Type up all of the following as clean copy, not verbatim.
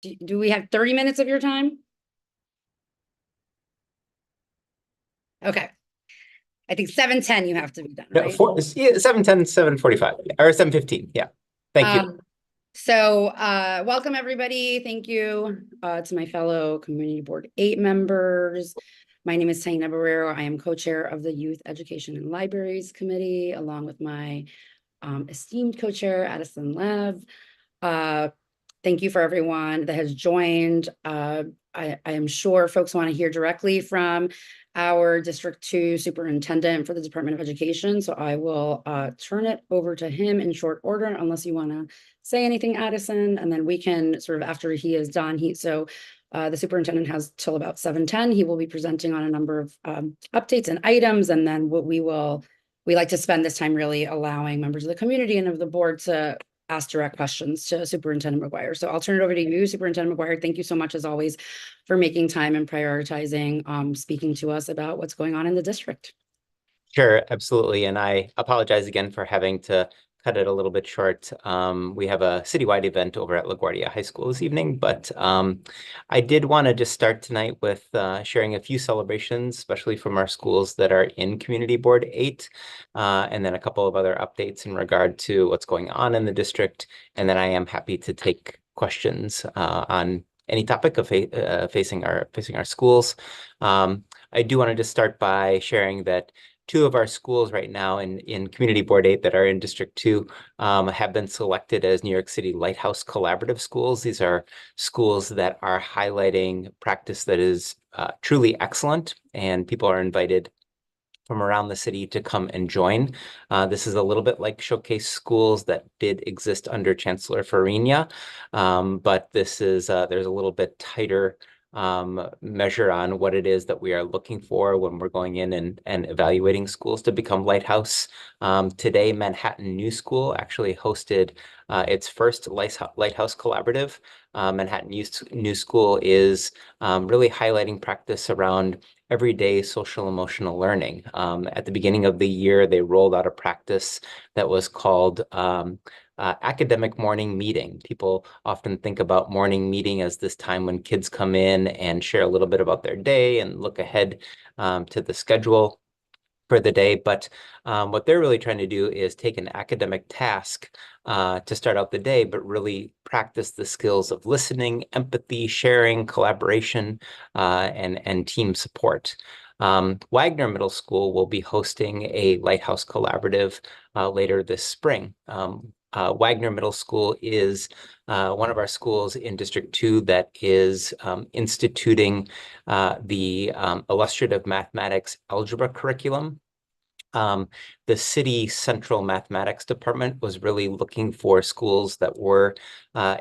Do we have 30 minutes of your time? Okay. I think 7:10 you have to be done, No, right? yeah, 7:10, 7:45, or 7:15. Yeah. Thank you. Um, welcome everybody. Thank you to my fellow Community Board 8 members. My name is Taina Barrero. I am co-chair of the Youth Education and Libraries Committee, along with my esteemed co-chair, Addison Lev. Thank you for everyone that has joined. I am sure folks want to hear directly from our District 2 Superintendent for the Department of Education. So I will turn it over to him in short order, unless you want to say anything, Addison, and then we can sort of, after he is done, the superintendent has till about 7:10. He will be presenting on a number of updates and items, and then we like to spend this time really allowing members of the community and of the board to ask direct questions to Superintendent McGuire. So I'll turn it over to you, Superintendent McGuire. Thank you so much, as always, for making time and prioritizing speaking to us about what's going on in the district. Sure, absolutely. And I apologize again for having to cut it a little bit short. We have a citywide event over at LaGuardia High School this evening, but I did want to just start tonight with sharing a few celebrations, especially from our schools that are in Community Board 8, and then a couple of other updates in regard to what's going on in the district. And then I am happy to take questions on any topic of facing our schools. I do want to just start by sharing that two of our schools right now in Community Board 8 that are in District 2 have been selected as New York City Lighthouse Collaborative Schools. These are schools that are highlighting practice that is truly excellent, and people are invited from around the city to come and join. This is a little bit like showcase schools that did exist under Chancellor Farina, but this is there's a little bit tighter measure on what it is that we are looking for when we're going in and evaluating schools to become Lighthouse. Today, Manhattan New School actually hosted its first Lighthouse Collaborative. Manhattan New School is really highlighting practice around everyday social emotional learning. At the beginning of the year, they rolled out a practice that was called academic morning meeting. People often think about morning meeting as this time when kids come in and share a little bit about their day and look ahead to the schedule for the day. But what they're really trying to do is take an academic task to start out the day, but really practice the skills of listening, empathy, sharing, collaboration, and team support. Wagner Middle School will be hosting a Lighthouse Collaborative later this spring. Wagner Middle School is one of our schools in District 2 that is instituting the illustrative mathematics algebra curriculum. The city central mathematics department was really looking for schools that were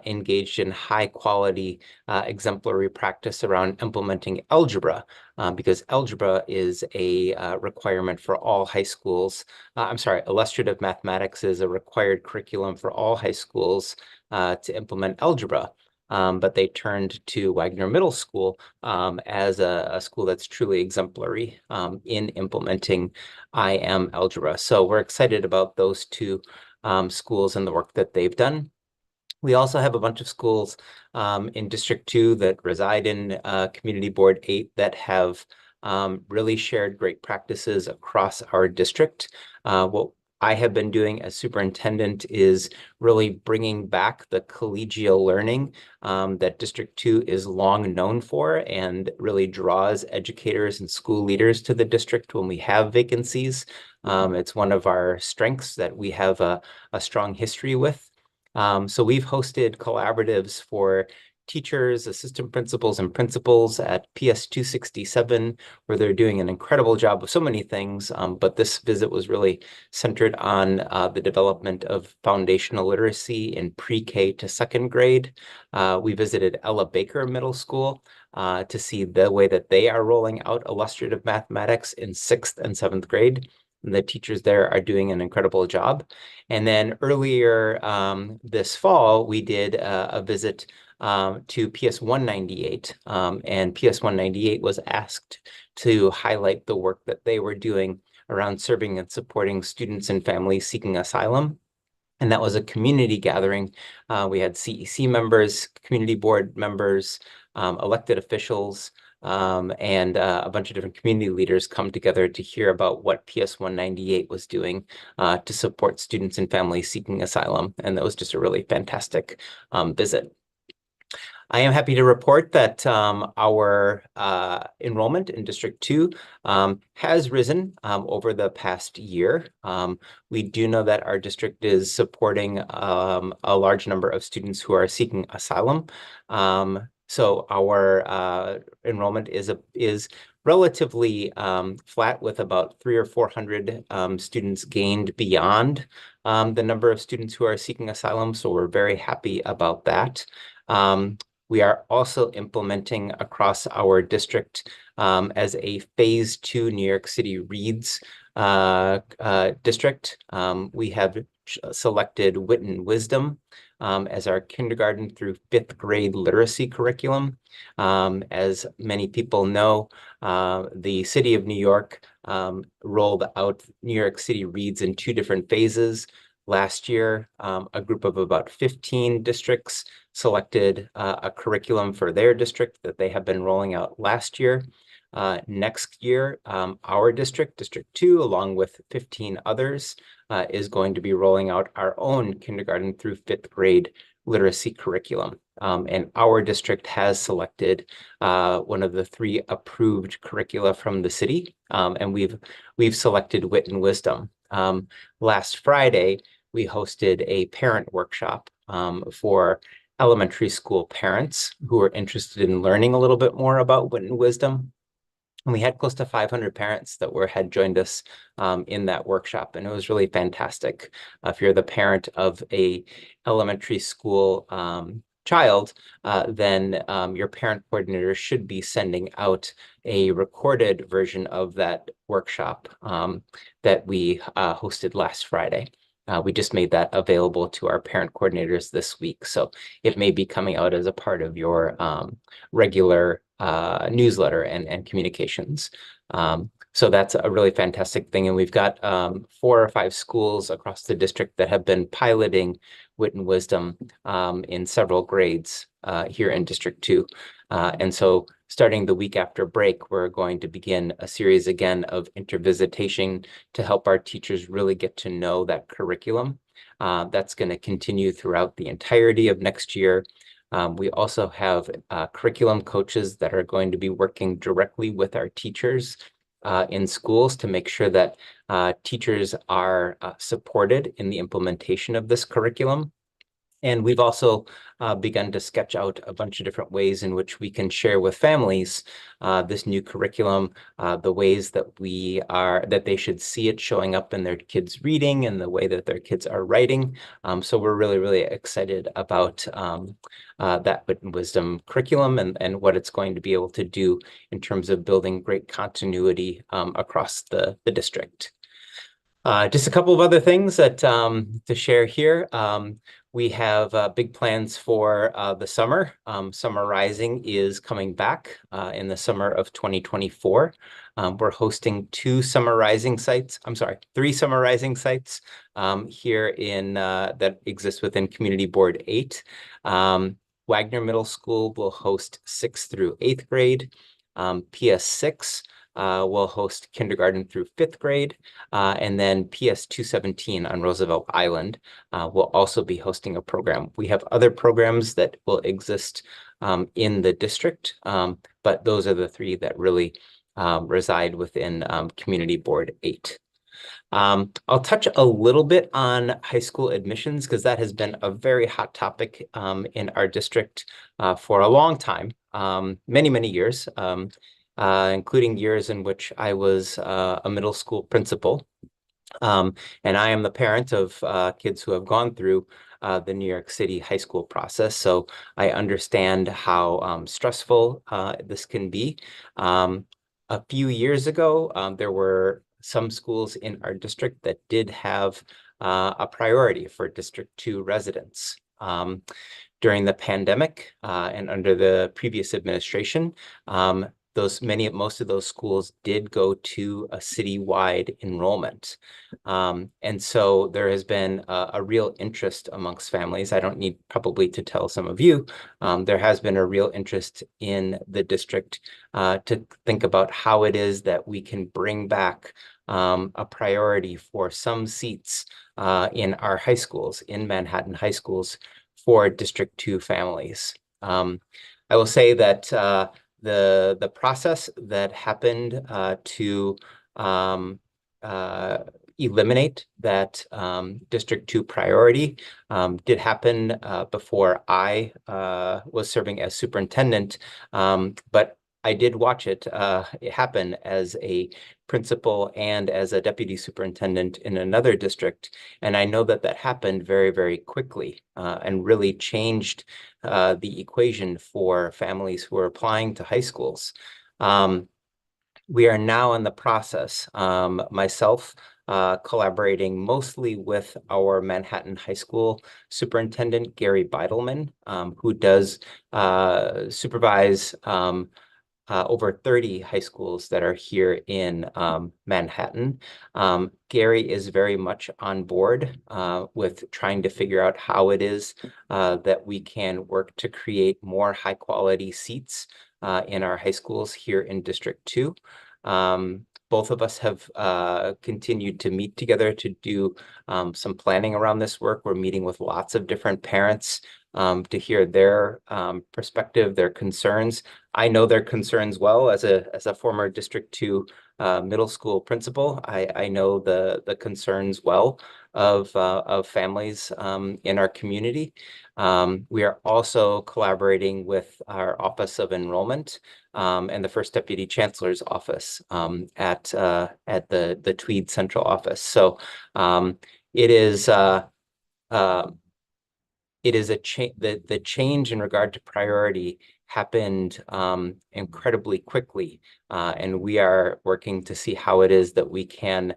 engaged in high quality exemplary practice around implementing algebra, because algebra is a requirement for all high schools. I'm sorry, illustrative mathematics is a required curriculum for all high schools to implement algebra. But they turned to Wagner Middle School as a school that's truly exemplary in implementing IM algebra. So we're excited about those two schools and the work that they've done. We also have a bunch of schools in District 2 that reside in Community Board 8 that have really shared great practices across our district. What I have been doing as superintendent is really bringing back the collegial learning that District 2 is long known for, and really draws educators and school leaders to the district when we have vacancies. It's one of our strengths that we have a strong history with. So we've hosted collaboratives for teachers, assistant principals, and principals at PS 267, where they're doing an incredible job of so many things. But this visit was really centered on the development of foundational literacy in pre-K to second grade. We visited Ella Baker Middle School to see the way that they are rolling out illustrative mathematics in 6th and 7th grade. And the teachers there are doing an incredible job. And then earlier this fall, we did a visit to PS 198, and PS 198 was asked to highlight the work that they were doing around serving and supporting students and families seeking asylum. And that was a community gathering. We had CEC members, community board members, elected officials, and a bunch of different community leaders come together to hear about what PS 198 was doing to support students and families seeking asylum. And that was just a really fantastic visit. I am happy to report that our enrollment in District 2 has risen over the past year. We do know that our district is supporting a large number of students who are seeking asylum. So our enrollment is relatively flat, with about 300 or 400 students gained beyond the number of students who are seeking asylum. So we're very happy about that. We are also implementing across our district as a phase 2 New York City Reads district. We have selected Wit and Wisdom as our kindergarten through 5th grade literacy curriculum. As many people know, the city of New York rolled out New York City Reads in 2 different phases. Last year, a group of about 15 districts selected a curriculum for their district that they have been rolling out last year. Next year, our district, District 2, along with 15 others, is going to be rolling out our own kindergarten through 5th grade literacy curriculum. And our district has selected one of the 3 approved curricula from the city, and we've selected Wit and Wisdom. Last Friday, we hosted a parent workshop for elementary school parents who are interested in learning a little bit more about Wit and Wisdom. And we had close to 500 parents that had joined us in that workshop, and it was really fantastic. If you're the parent of a elementary school child, then your parent coordinator should be sending out a recorded version of that workshop that we hosted last Friday. We just made that available to our parent coordinators this week, so it may be coming out as a part of your regular newsletter and communications. So that's a really fantastic thing. And we've got 4 or 5 schools across the district that have been piloting Wit and Wisdom in several grades here in District 2. And so starting the week after break, we're going to begin a series again of intervisitation to help our teachers really get to know that curriculum. That's going to continue throughout the entirety of next year. We also have curriculum coaches that are going to be working directly with our teachers in schools to make sure that teachers are supported in the implementation of this curriculum. And we've also begun to sketch out a bunch of different ways in which we can share with families this new curriculum, the ways that they should see it showing up in their kids' reading and the way that their kids are writing. So we're really, really excited about that Wit and Wisdom curriculum and what it's going to be able to do in terms of building great continuity across the district. Just a couple of other things that to share here. We have big plans for the summer. Summer Rising is coming back in the summer of 2024. We're hosting 3 Summer Rising sites here in that exist within Community Board 8. Wagner Middle School will host 6th through 8th grade. PS 6 will host kindergarten through 5th grade, and then PS 217 on Roosevelt Island will also be hosting a program. We have other programs that will exist in the district, but those are the 3 that really reside within Community Board 8. I'll touch a little bit on high school admissions because that has been a very hot topic in our district for a long time, many, many years. Including years in which I was a middle school principal. And I am the parent of kids who have gone through the New York City high school process. So I understand how stressful this can be. A few years ago, there were some schools in our district that did have a priority for District 2 residents. During the pandemic and under the previous administration, most of those schools did go to a citywide enrollment. And so there has been a real interest amongst families. I don't need probably to tell some of you, there has been a real interest in the district to think about how it is that we can bring back a priority for some seats in our high schools, in Manhattan high schools, for District 2 families. I will say that the process that happened to eliminate that District 2 priority did happen before I was serving as superintendent, but I did watch it happen as a principal and as a deputy superintendent in another district. And I know that that happened very, very quickly and really changed the equation for families who are applying to high schools. We are now in the process, myself collaborating mostly with our Manhattan High School superintendent, Gary Beidelman, who does supervise over 30 high schools that are here in Manhattan. Gary is very much on board with trying to figure out how it is that we can work to create more high quality seats in our high schools here in District 2. Both of us have continued to meet together to do some planning around this work. We're meeting with lots of different parents to hear their perspective, their concerns. I know their concerns well as a former District 2 middle school principal. I know the concerns well of families in our community. We are also collaborating with our Office of Enrollment and the First Deputy Chancellor's office at the Tweed Central Office. So it is a change. The change in regard to priority happened incredibly quickly, and we are working to see how it is that we can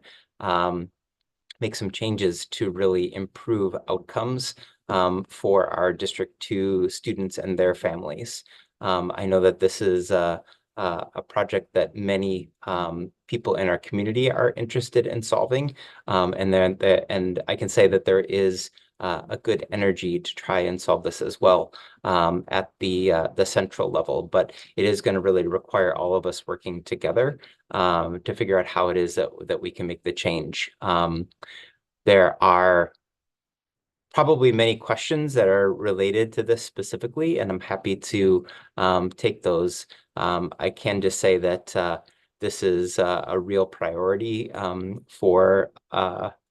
make some changes to really improve outcomes for our District 2 students and their families. I know that this is a project that many people in our community are interested in solving, and I can say that there is a good energy to try and solve this as well at the central level. But it is going to really require all of us working together to figure out how it is that we can make the change. There are probably many questions that are related to this specifically, and I'm happy to take those. I can just say that this is a real priority for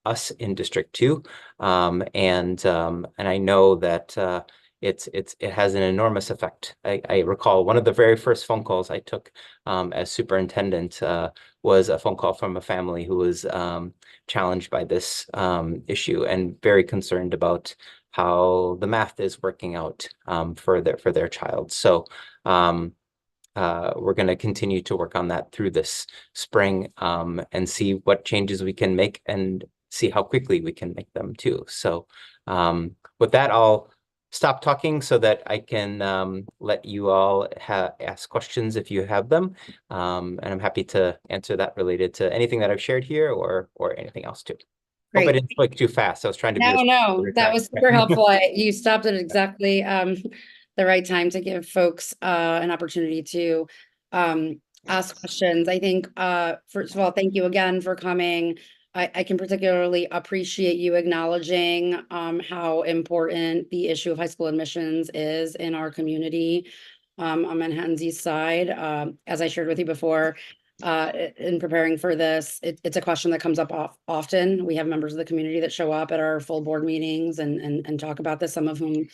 us in District 2, and I know that it has an enormous effect. I recall one of the very first phone calls I took as superintendent was a phone call from a family who was challenged by this issue and very concerned about how the math is working out for their child. So we're going to continue to work on that through this spring and see what changes we can make and see how quickly we can make them too. So with that, I'll stop talking so that I can let you all ask questions if you have them. And I'm happy to answer that related to anything that I've shared here or anything else too. Hope I Great. didn't speak too fast. I was trying to be No, that was super helpful. You stopped at exactly the right time to give folks an opportunity to ask questions. I think, first of all, thank you again for coming. I can particularly appreciate you acknowledging how important the issue of high school admissions is in our community on Manhattan's East Side. As I shared with you before, in preparing for this, it's a question that comes up often. We have members of the community that show up at our full board meetings and talk about this, some of whom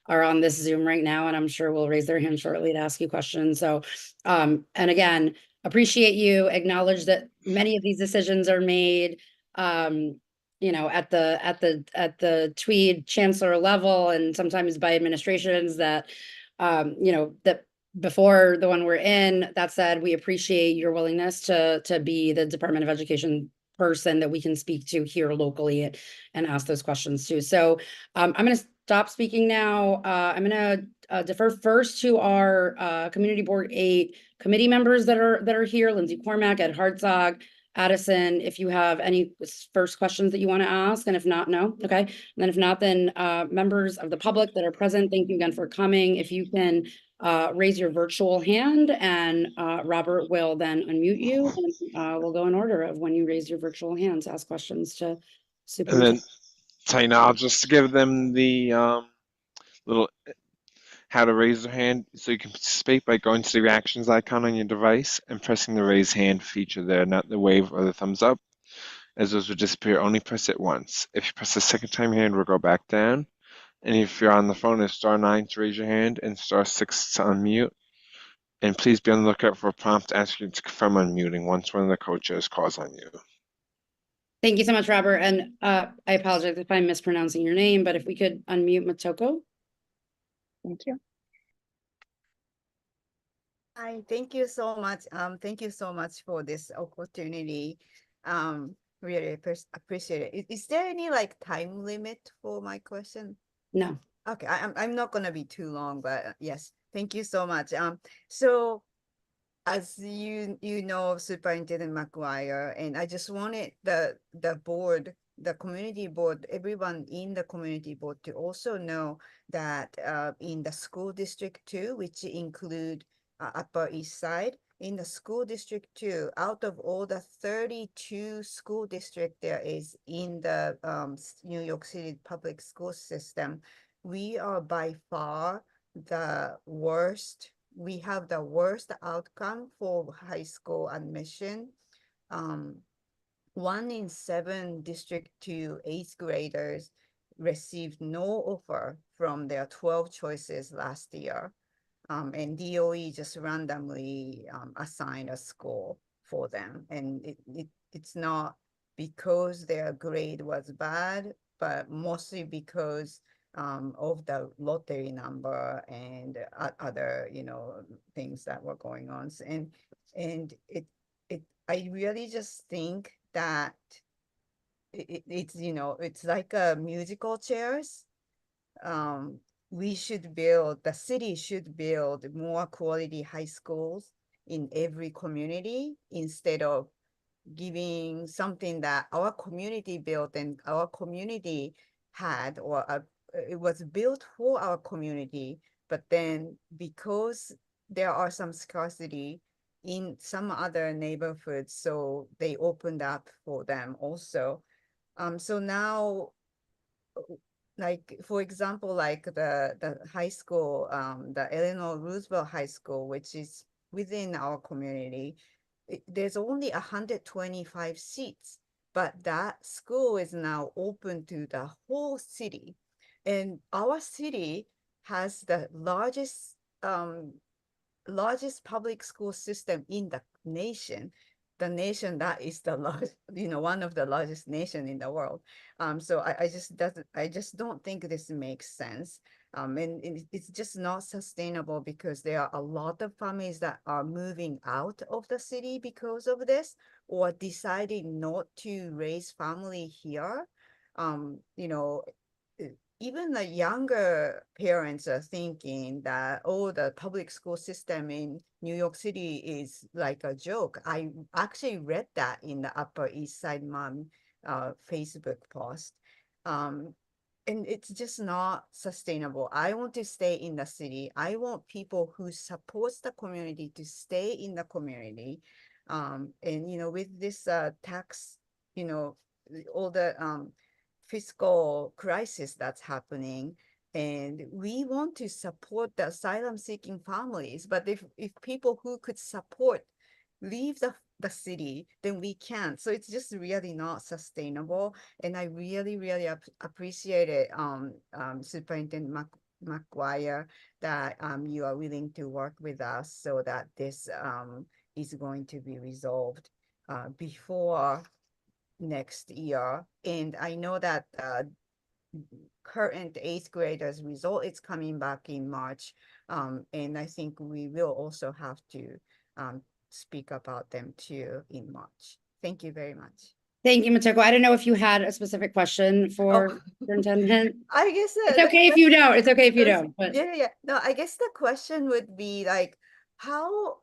are on this Zoom right now, and I'm sure will raise their hand shortly to ask you questions. So, and again, appreciate you, acknowledge that many of these decisions are made, you know, at the Tweed chancellor level, and sometimes by administrations that, you know, that before the one we're in. That said, we appreciate your willingness to be the Department of Education person that we can speak to here locally and ask those questions too. So I'm going to stop speaking now. I'm gonna defer first to our Community Board 8 committee members that are here, Lindsay Cormack, Ed Hartzog, Addison, if you have any first questions that you want to ask, and if not, no, okay. And then if not, then members of the public that are present, thank you again for coming. If you can raise your virtual hand, and Robert will then unmute you, and we'll go in order of when you raise your virtual hand to ask questions to And Superintendent. then, Tina, I'll just give them the little how to raise their hand so you can participate by going to the reactions icon on your device and pressing the raise hand feature there, not the wave or the thumbs up, as those will disappear. Only press it once. If you press the second time, your hand will go back down. And if you're on the phone, it's *9 to raise your hand and *6 to unmute. And please be on the lookout for a prompt asking you to confirm unmuting once one of the co-chairs calls on you. Thank you so much, Robert. And I apologize if I'm mispronouncing your name, but if we could unmute Matoko. Thank you. Hi, thank you so much. Thank you so much for this opportunity. Really appreciate it. Is there any like time limit for my question? No. Okay, I'm not gonna be too long, but yes, thank you so much. So as you know, Superintendent McGuire, and I just wanted the board, the community board, everyone in the community board to also know that in the school district 2, which include Upper East Side, in the school district 2, out of all the 32 school district there is in the New York City public school system, we are by far the worst. We have the worst outcome for high school admission. 1 in 7 District 2 8th graders received no offer from their 12 choices last year. And DOE just randomly assigned a school for them. And it's not because their grade was bad, but mostly because of the lottery number and other, things that were going on. And I really just think that it's, it's like a musical chairs. The city should build more quality high schools in every community instead of giving something that our community built and our community had, or it was built for our community, but then because there are some scarcity in some other neighborhoods, so they opened up for them also. So now, like for example, like the high school, the Eleanor Roosevelt High School, which is within our community, there's only 125 seats, but that school is now open to the whole city. And our city has the largest public school system in the nation. The nation that is the largest, one of the largest nation in the world. So I just don't think this makes sense. And it's just not sustainable because there are a lot of families that are moving out of the city because of this, or deciding not to raise family here. Even the younger parents are thinking that, oh, the public school system in New York City is like a joke. I actually read that in the Upper East Side Mom Facebook post. And it's just not sustainable. I want to stay in the city. I want people who supports the community to stay in the community. And, with this tax, all the fiscal crisis that's happening, and we want to support the asylum seeking families, but if people who could support leave the city, then we can't. So it's just really not sustainable. And I really appreciate it, Superintendent McGuire, that you are willing to work with us so that this is going to be resolved before next year. And I know that current 8th graders result is coming back in March. And I think we will also have to speak about them too in March. Thank you very much. Thank you, Matoko. I don't know if you had a specific question for Oh. superintendent. I guess It's okay if you don't. It's okay if you Yes, don't, but yeah. No, I guess the question would be like, how,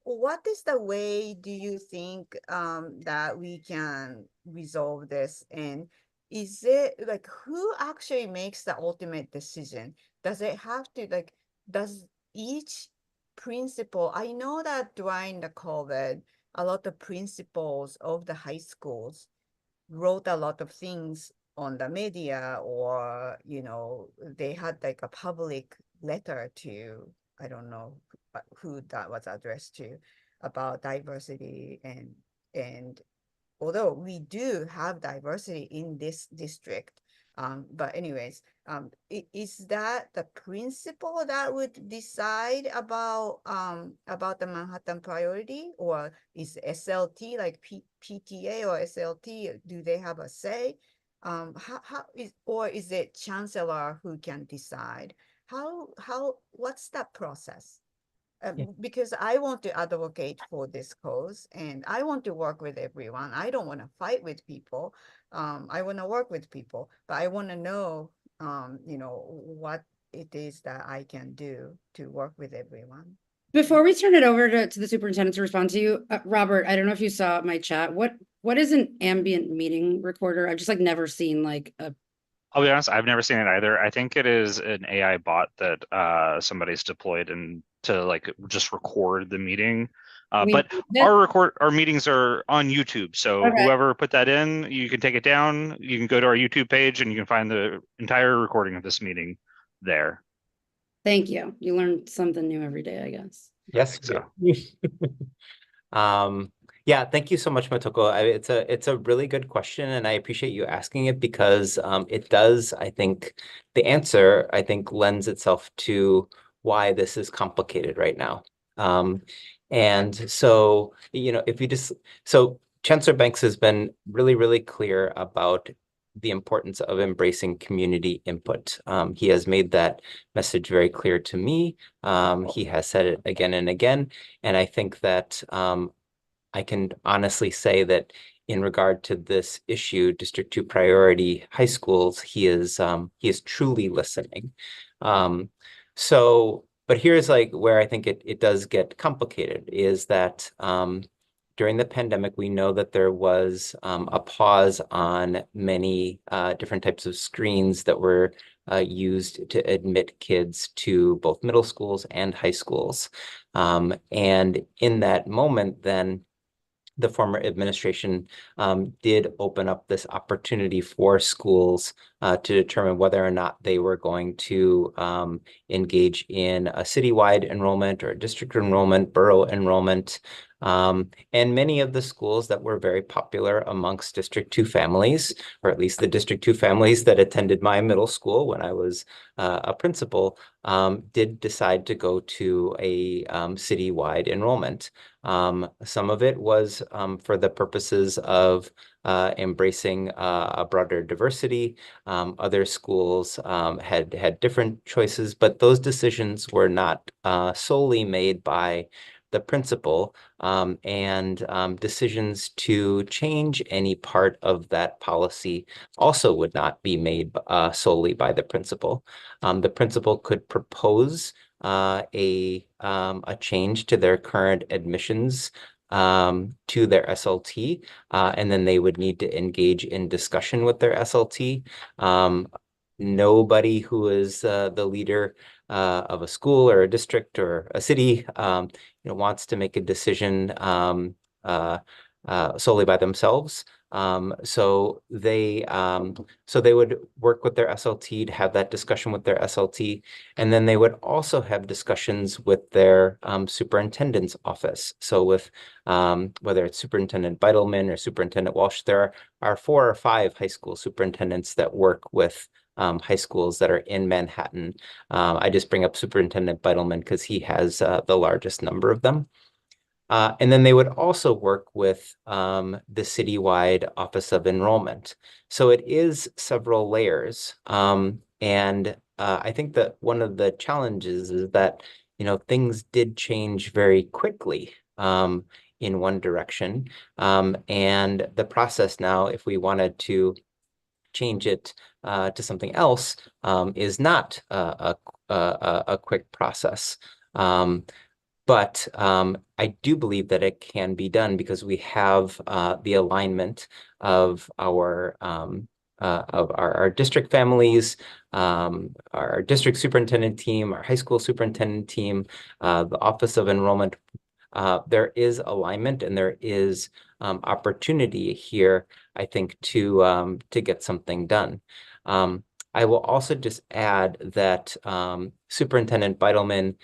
what is the way do you think that we can resolve this? And is it like who actually makes the ultimate decision? Does it have to like, does each principal, I know that during the COVID, a lot of principals of the high schools wrote a lot of things on the media, or they had like a public letter to, I don't know who that was addressed to, about diversity. And although we do have diversity in this district, but anyways, is that the principal that would decide about the Manhattan priority, or is SLT like PTA or SLT, do they have a say? How is, or is it chancellor who can decide? What's that process? Yeah. Because I want to advocate for this cause, and I want to work with everyone. I don't want to fight with people. I want to work with people, but I want to know, what it is that I can do to work with everyone. before we turn it over to the superintendent to respond to you, Robert, I don't know if you saw my chat. What is an ambient meeting recorder? I've just like never seen like a. I'll be honest, I've never seen it either. I think it is an AI bot that somebody's deployed and to like just record the meeting. But our meetings are on YouTube. So Okay. whoever put that in, you can take it down. You can go to our YouTube page and you can find the entire recording of this meeting there. Thank you. You learn something new every day, I guess. Yes. So. Yeah, thank you so much, Matoko. It's a really good question, and I appreciate you asking it because it does, I think, the answer, I think, lends itself to why this is complicated right now. And so, if you just, so Chancellor Banks has been really, really clear about the importance of embracing community input. He has made that message very clear to me. He has said it again and again, and I think that I can honestly say that in regard to this issue, District 2 priority high schools, he is truly listening. But here's like where I think it does get complicated is that during the pandemic, we know that there was a pause on many different types of screens that were used to admit kids to both middle schools and high schools. And in that moment, then the former administration did open up this opportunity for schools to determine whether or not they were going to engage in a citywide enrollment or a district enrollment, borough enrollment. And many of the schools that were very popular amongst District 2 families, or at least the District 2 families that attended my middle school when I was a principal, did decide to go to a citywide enrollment. Some of it was for the purposes of embracing a broader diversity. Other schools had different choices, but those decisions were not solely made by the principal, and decisions to change any part of that policy also would not be made solely by the principal. The principal could propose a change to their current admissions to their SLT, and then they would need to engage in discussion with their SLT. Nobody who is the leader of a school or a district or a city wants to make a decision solely by themselves. So they would work with their SLT to have that discussion with their SLT, and then they would also have discussions with their superintendent's office. So with whether it's Superintendent Beitelman or Superintendent Walsh, there are 4 or 5 high school superintendents that work with high schools that are in Manhattan. I just bring up Superintendent Beitelman because he has the largest number of them. And then they would also work with the citywide Office of Enrollment. So it is several layers. And I think that one of the challenges is that, things did change very quickly. in one direction. And the process now, if we wanted to change it to something else, is not a quick process. But I do believe that it can be done because we have the alignment of our district families, our district superintendent team, our high school superintendent team, the Office of Enrollment. There is alignment and there is opportunity here, I think, to get something done. I will also just add that Superintendent Beitelman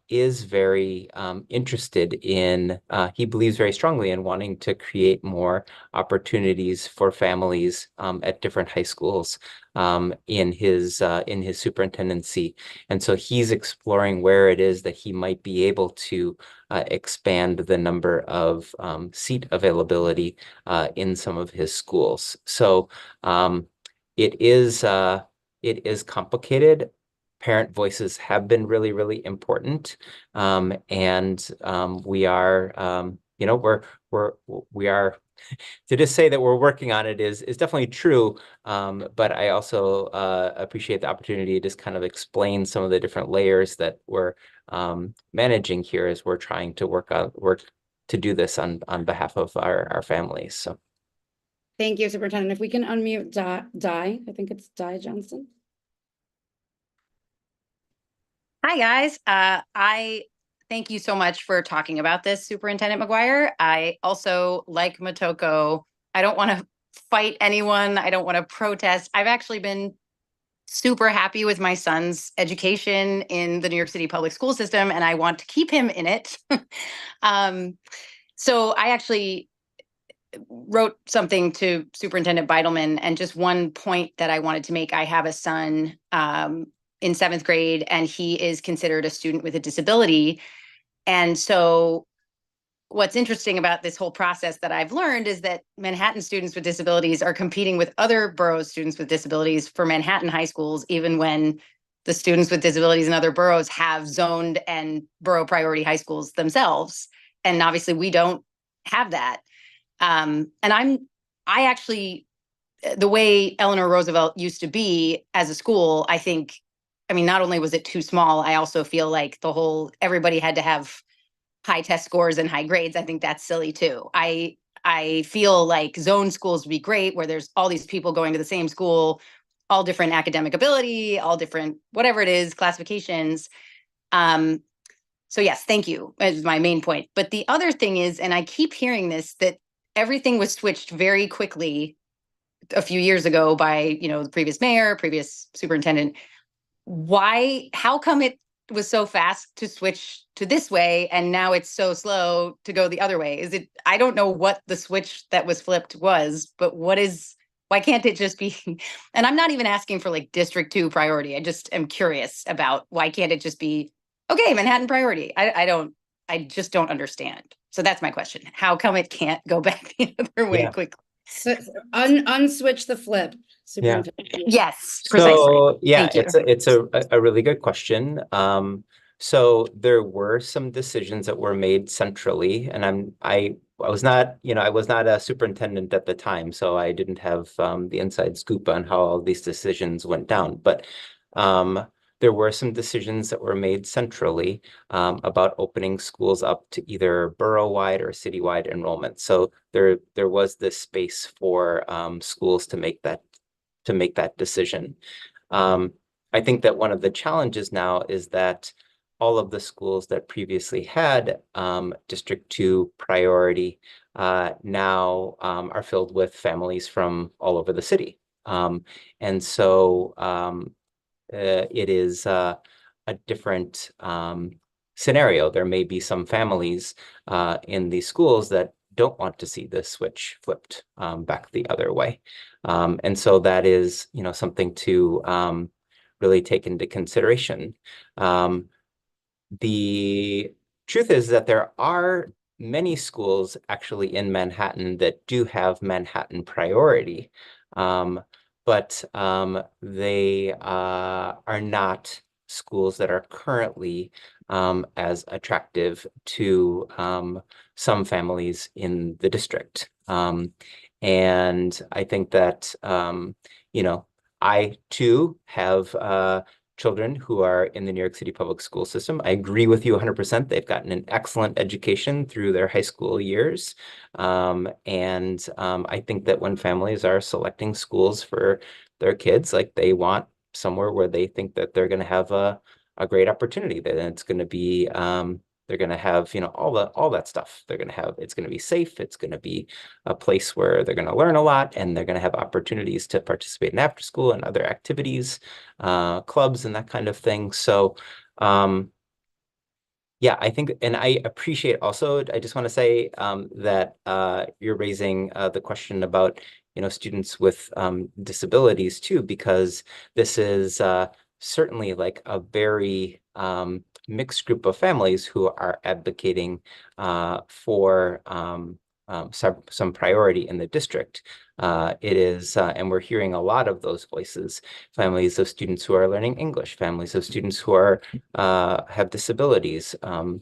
is very interested in, he believes very strongly in wanting to create more opportunities for families at different high schools in his superintendency. And so he's exploring where it is that he might be able to expand the number of seat availability in some of his schools. So it is complicated. Parent voices have been really, really important, and we are, we are. To just say that we're working on it is definitely true, but I also appreciate the opportunity to just kind of explain some of the different layers that we're managing here as we're trying to work to do this on behalf of our families. So. Thank you, Superintendent. If we can unmute Di, I think it's Di Johnson. Hi, guys. I thank you so much for talking about this, Superintendent McGuire. I also, like Motoko, I don't want to fight anyone. I don't want to protest. I've actually been super happy with my son's education in the New York City public school system, and I want to keep him in it. So I actually wrote something to Superintendent Beitelman, and just one point that I wanted to make. I have a son in 7th grade, and he is considered a student with a disability. And so what's interesting about this whole process that I've learned is that Manhattan students with disabilities are competing with other boroughs students with disabilities for Manhattan high schools, even when the students with disabilities in other boroughs have zoned and borough priority high schools themselves. And obviously we don't have that. And I actually, the way Eleanor Roosevelt used to be as a school, I think, I mean, not only was it too small, I also feel like everybody had to have high test scores and high grades. I think that's silly too. I feel like zone schools would be great, where there's all these people going to the same school, all different academic ability, all different, whatever it is, classifications. So yes, thank you, is my main point. But the other thing is, and I keep hearing this, that everything was switched very quickly a few years ago by, the previous mayor, previous superintendent. How come it was so fast to switch to this way and now it's so slow to go the other way? I don't know what the switch that was flipped was, but why can't it just be, and I'm not even asking for like District 2 priority. I just am curious about why can't it just be, okay, Manhattan priority? I just don't understand. So that's my question. How come it can't go back the other way quickly? So unswitch the flip. Superintendent. Yes, precisely. So yeah, Thank you. it's a really good question. So there were some decisions that were made centrally, and I was not a superintendent at the time, so I didn't have the inside scoop on how all these decisions went down. But there were some decisions that were made centrally about opening schools up to either borough-wide or city-wide enrollment. So there was this space for schools to make that decision. I think that one of the challenges now is that all of the schools that previously had District 2 priority now are filled with families from all over the city. And so it is a different scenario. There may be some families in these schools that don't want to see the switch flipped back the other way. And so that is, something to really take into consideration. The truth is that there are many schools actually in Manhattan that do have Manhattan priority, but they are not schools that are currently as attractive to some families in the district. And I think that, you know, I too have children who are in the New York City public school system. I agree with you 100%. They've gotten an excellent education through their high school years. I think that when families are selecting schools for their kids, like they want somewhere where they think that they're going to have a great opportunity, that it's going to be they're going to have, you know, all that stuff. They're going to have, it's going to be safe. It's going to be a place where they're going to learn a lot, and they're going to have opportunities to participate in after school and other activities, clubs and that kind of thing. So, yeah, I think, and I appreciate also, I just want to say that you're raising the question about, you know, students with disabilities too, because this is certainly like a very mixed group of families who are advocating for some priority in the district. It is, and we're hearing a lot of those voices, families of students who are learning English, families of students who are have disabilities, and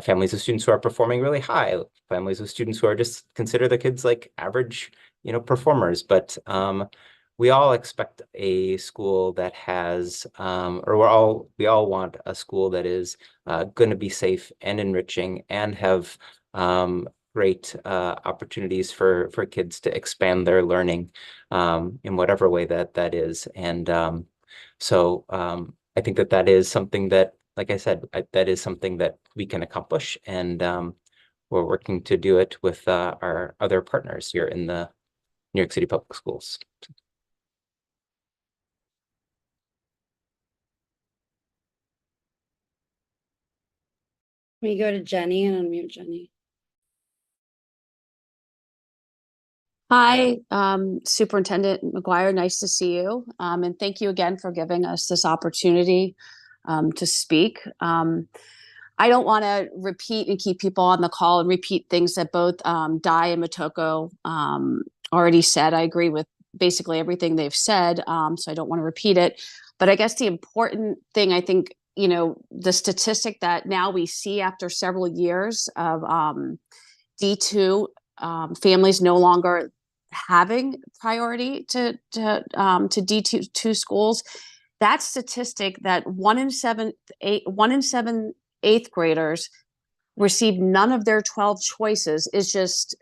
families of students who are performing really high, families of students who are just consider the kids like average, you know, performers. But we all expect a school that has, or we all want a school that is going to be safe and enriching and have great opportunities for kids to expand their learning in whatever way that is. And so I think that is something that, like I said, that is something that we can accomplish, and we're working to do it with our other partners here in the New York City Public Schools. Can we go to Jenny and unmute Jenny? Hi, Superintendent McGuire, nice to see you. And thank you again for giving us this opportunity to speak. I don't want to repeat and keep people on the call and repeat things that both Dai and Motoko already said. I agree with basically everything they've said, so I don't want to repeat it. But I guess the important thing, I think, you know, the statistic that now we see after several years of D2 families no longer having priority to D2 schools, that statistic that 1 in 7 eighth graders receive none of their 12 choices is just,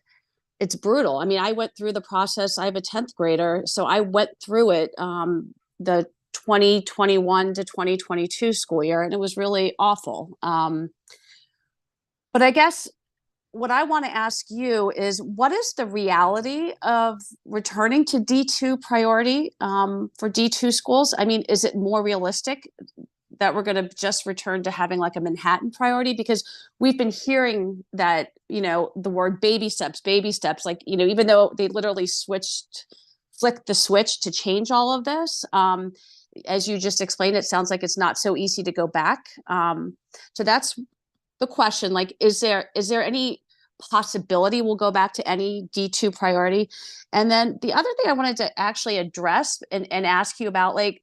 it's brutal. I mean, I went through the process. I have a 10th grader, so I went through it the 2021 to 2022 school year, and it was really awful. But I guess what I want to ask you is, what is the reality of returning to D2 priority for D2 schools? I mean, is it more realistic that we're going to just return to having like a Manhattan priority? Because we've been hearing that, you know, the word baby steps, like, you know, even though they literally flicked the switch to change all of this, as you just explained, it sounds like it's not so easy to go back. So that's the question. Like, is there any possibility we'll go back to any D2 priority? And then the other thing I wanted to actually address and ask you about, like,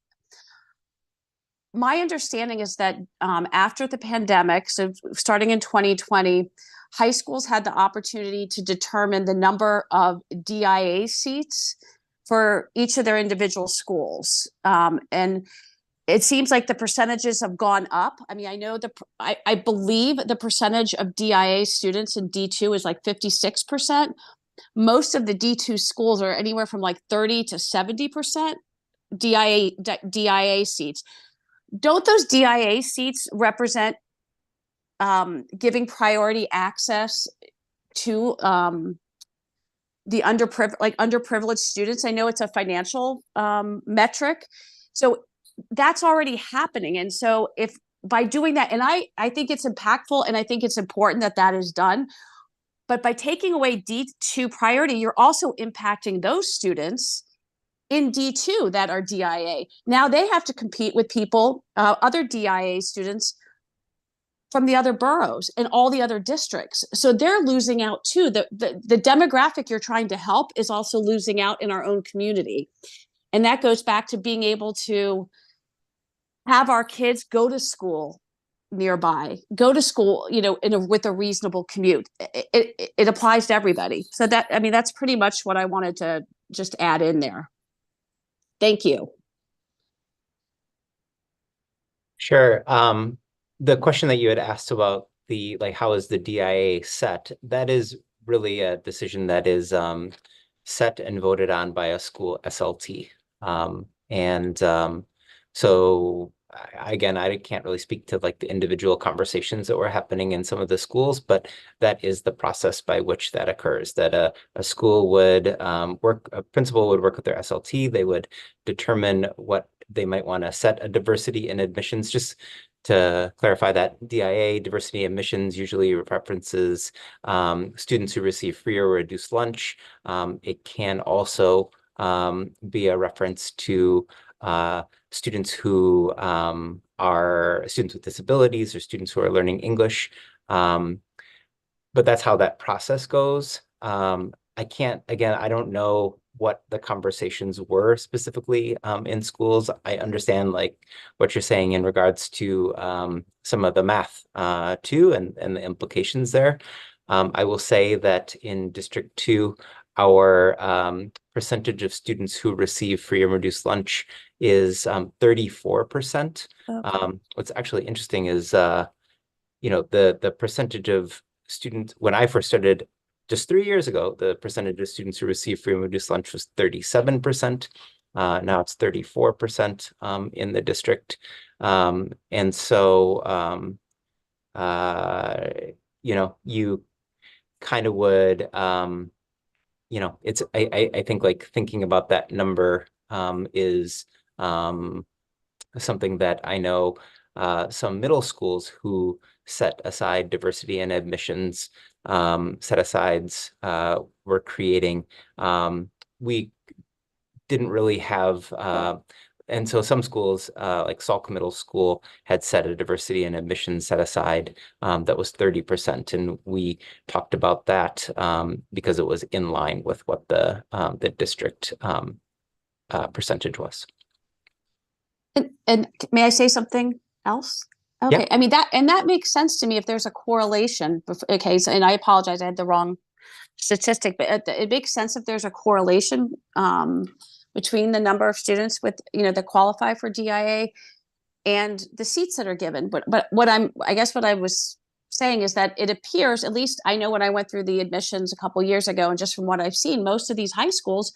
my understanding is that after the pandemic, so starting in 2020, high schools had the opportunity to determine the number of DIA seats for each of their individual schools. And it seems like the percentages have gone up. I mean, I know I believe the percentage of DIA students in D2 is like 56%. Most of the D2 schools are anywhere from like 30 to 70% DIA seats. Don't those DIA seats represent giving priority access to the underprivileged students? I know it's a financial metric, so that's already happening. And so if by doing that, and I think it's impactful, and I think it's important that is done, but by taking away D2 priority, you're also impacting those students in D2 that are DIA. Now they have to compete with people, other DIA students from the other boroughs and all the other districts. So they're losing out too. The demographic you're trying to help is also losing out in our own community. And that goes back to being able to have our kids go to school nearby, go to school, with a reasonable commute. It applies to everybody. So that's pretty much what I wanted to just add in there. Thank you. Sure. The question that you had asked about how is the DIA set? That is really a decision that is set and voted on by a school SLT. So again, I can't really speak to the individual conversations that were happening in some of the schools, but that is the process by which that occurs, that a school would a principal would work with their SLT. They would determine what they might want to set a diversity in admissions. Just to clarify, that DIA, diversity admissions, usually references students who receive free or reduced lunch. It can also be a reference to students who are students with disabilities or students who are learning English. But that's how that process goes. I don't know what the conversations were specifically in schools. I understand what you're saying in regards to some of the math too, and the implications there. I will say that in District 2, our percentage of students who receive free and reduced lunch is 34%. Okay. What's actually interesting is the percentage of students, when I first started just 3 years ago, the percentage of students who receive free and reduced lunch was 37%. Now it's 34% in the district. And so, you kind of would, I think thinking about that number is something that I know some middle schools who set aside diversity and admissions set-asides were creating. We didn't really have, and so some schools like Salk Middle School had set a diversity and admissions set-aside that was 30%, and we talked about that because it was in line with what the district percentage was. And may I say something else? Okay. Yeah. That makes sense to me if there's a correlation. Okay. So, and I apologize, I had the wrong statistic, but it makes sense if there's a correlation between the number of students with, that qualify for DIA and the seats that are given. But what I was saying is that it appears, at least I know when I went through the admissions a couple years ago, and just from what I've seen, most of these high schools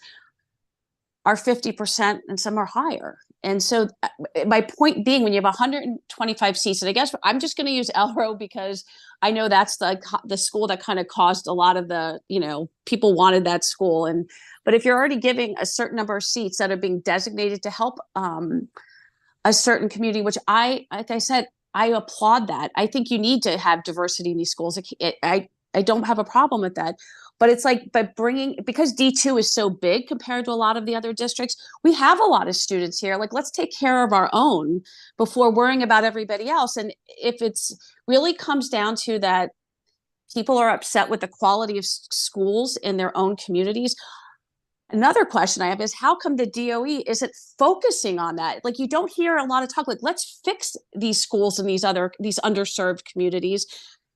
are 50% and some are higher. And so my point being, when you have 125 seats, and I guess I'm just going to use Elro because I know that's the school that kind of caused a lot of the, people wanted that school. But if you're already giving a certain number of seats that are being designated to help a certain community, which like I said, I applaud that. I think you need to have diversity in these schools. I don't have a problem with that. But it's because D2 is so big compared to a lot of the other districts, we have a lot of students here. Let's take care of our own before worrying about everybody else. And if it's really comes down to that people are upset with the quality of schools in their own communities. Another question I have is, how come the DOE isn't focusing on that? You don't hear a lot of talk, let's fix these schools in these underserved communities,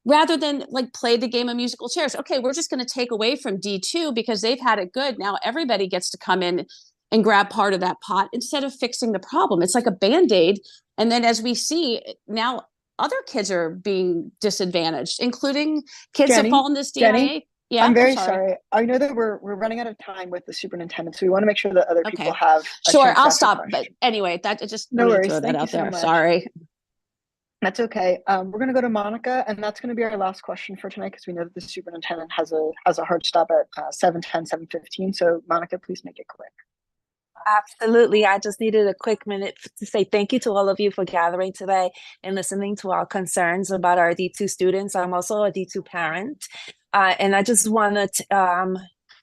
rather than play the game of musical chairs. Okay, we're just going to take away from D2 because they've had it good. Now everybody gets to come in and grab part of that pot instead of fixing the problem. It's like a Band-Aid. And then as we see now, other kids are being disadvantaged, including kids that fall in this DIA. Jenny, yeah, I'm very sorry. I know that we're running out of time with the superintendent, so we want to make sure that other people have a sure, chance to I'll ask a stop. question. But anyway, that just no worries. throw that Thank you out so there. much. Sorry. That's okay. We're going to go to Monica, and that's going to be our last question for tonight because we know that the superintendent has a hard stop at 7:10, 7:15. So Monica, please make it quick. Absolutely. I just needed a quick minute to say thank you to all of you for gathering today and listening to our concerns about our D2 students. I'm also a D2 parent. And I just wanted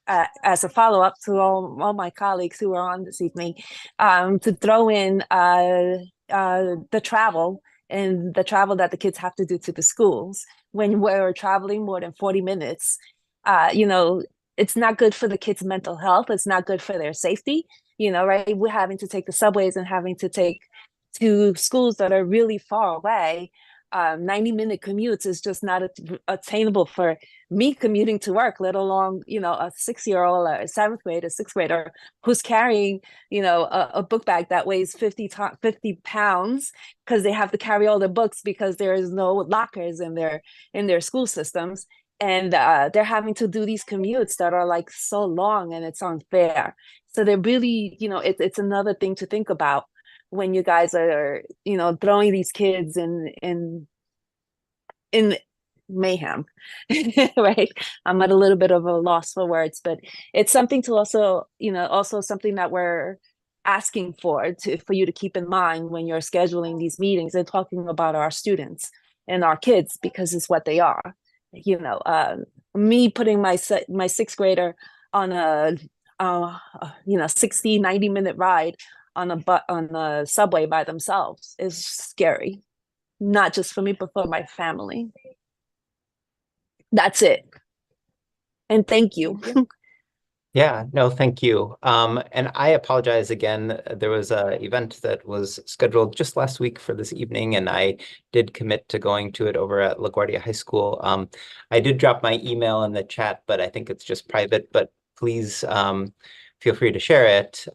as a follow-up to all my colleagues who are on this evening, to throw in the travel and the travel that the kids have to do to the schools. When we're traveling more than 40 minutes, it's not good for the kids' mental health. It's not good for their safety, right? We're having to take the subways and having to take to schools that are really far away. 90-minute commutes is just not attainable for me commuting to work, let alone, a 6-year-old or a 7th grader, 6th grader who's carrying, a book bag that weighs 50 pounds because they have to carry all their books because there is no lockers in their school systems. And they're having to do these commutes that are like so long, and it's unfair. So they're really, it's another thing to think about when you guys are, throwing these kids in mayhem, right? I'm at a little bit of a loss for words, but it's something to also something that we're asking for you to keep in mind when you're scheduling these meetings and talking about our students and our kids, because it's what they are. Me putting my 6th grader on a 60-90 minute ride on a subway by themselves is scary, not just for me, but for my family. That's it. And thank you. Yeah, no, thank you. And I apologize again. There was an event that was scheduled just last week for this evening, and I did commit to going to it over at LaGuardia High School. I did drop my email in the chat, but I think it's just private, but please feel free to share it.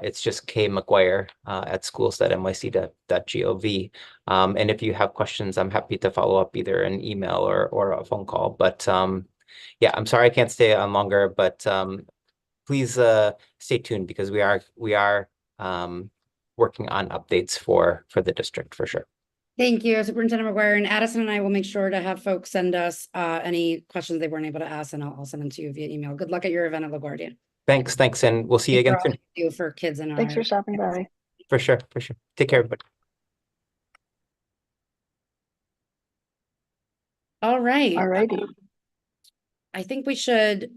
It's just kmcguire at schools.nyc.gov. And if you have questions, I'm happy to follow up either an email or a phone call. But yeah, I'm sorry I can't stay on longer, but please stay tuned because we are working on updates for the district for sure. Thank you, Superintendent McGuire. And Addison and I will make sure to have folks send us any questions they weren't able to ask, and I'll send them to you via email. Good luck at your event at LaGuardia. Thanks, and we'll see you again soon. You for kids in Thanks for stopping by. For sure. Take care, everybody. All right. Alrighty. I think we should.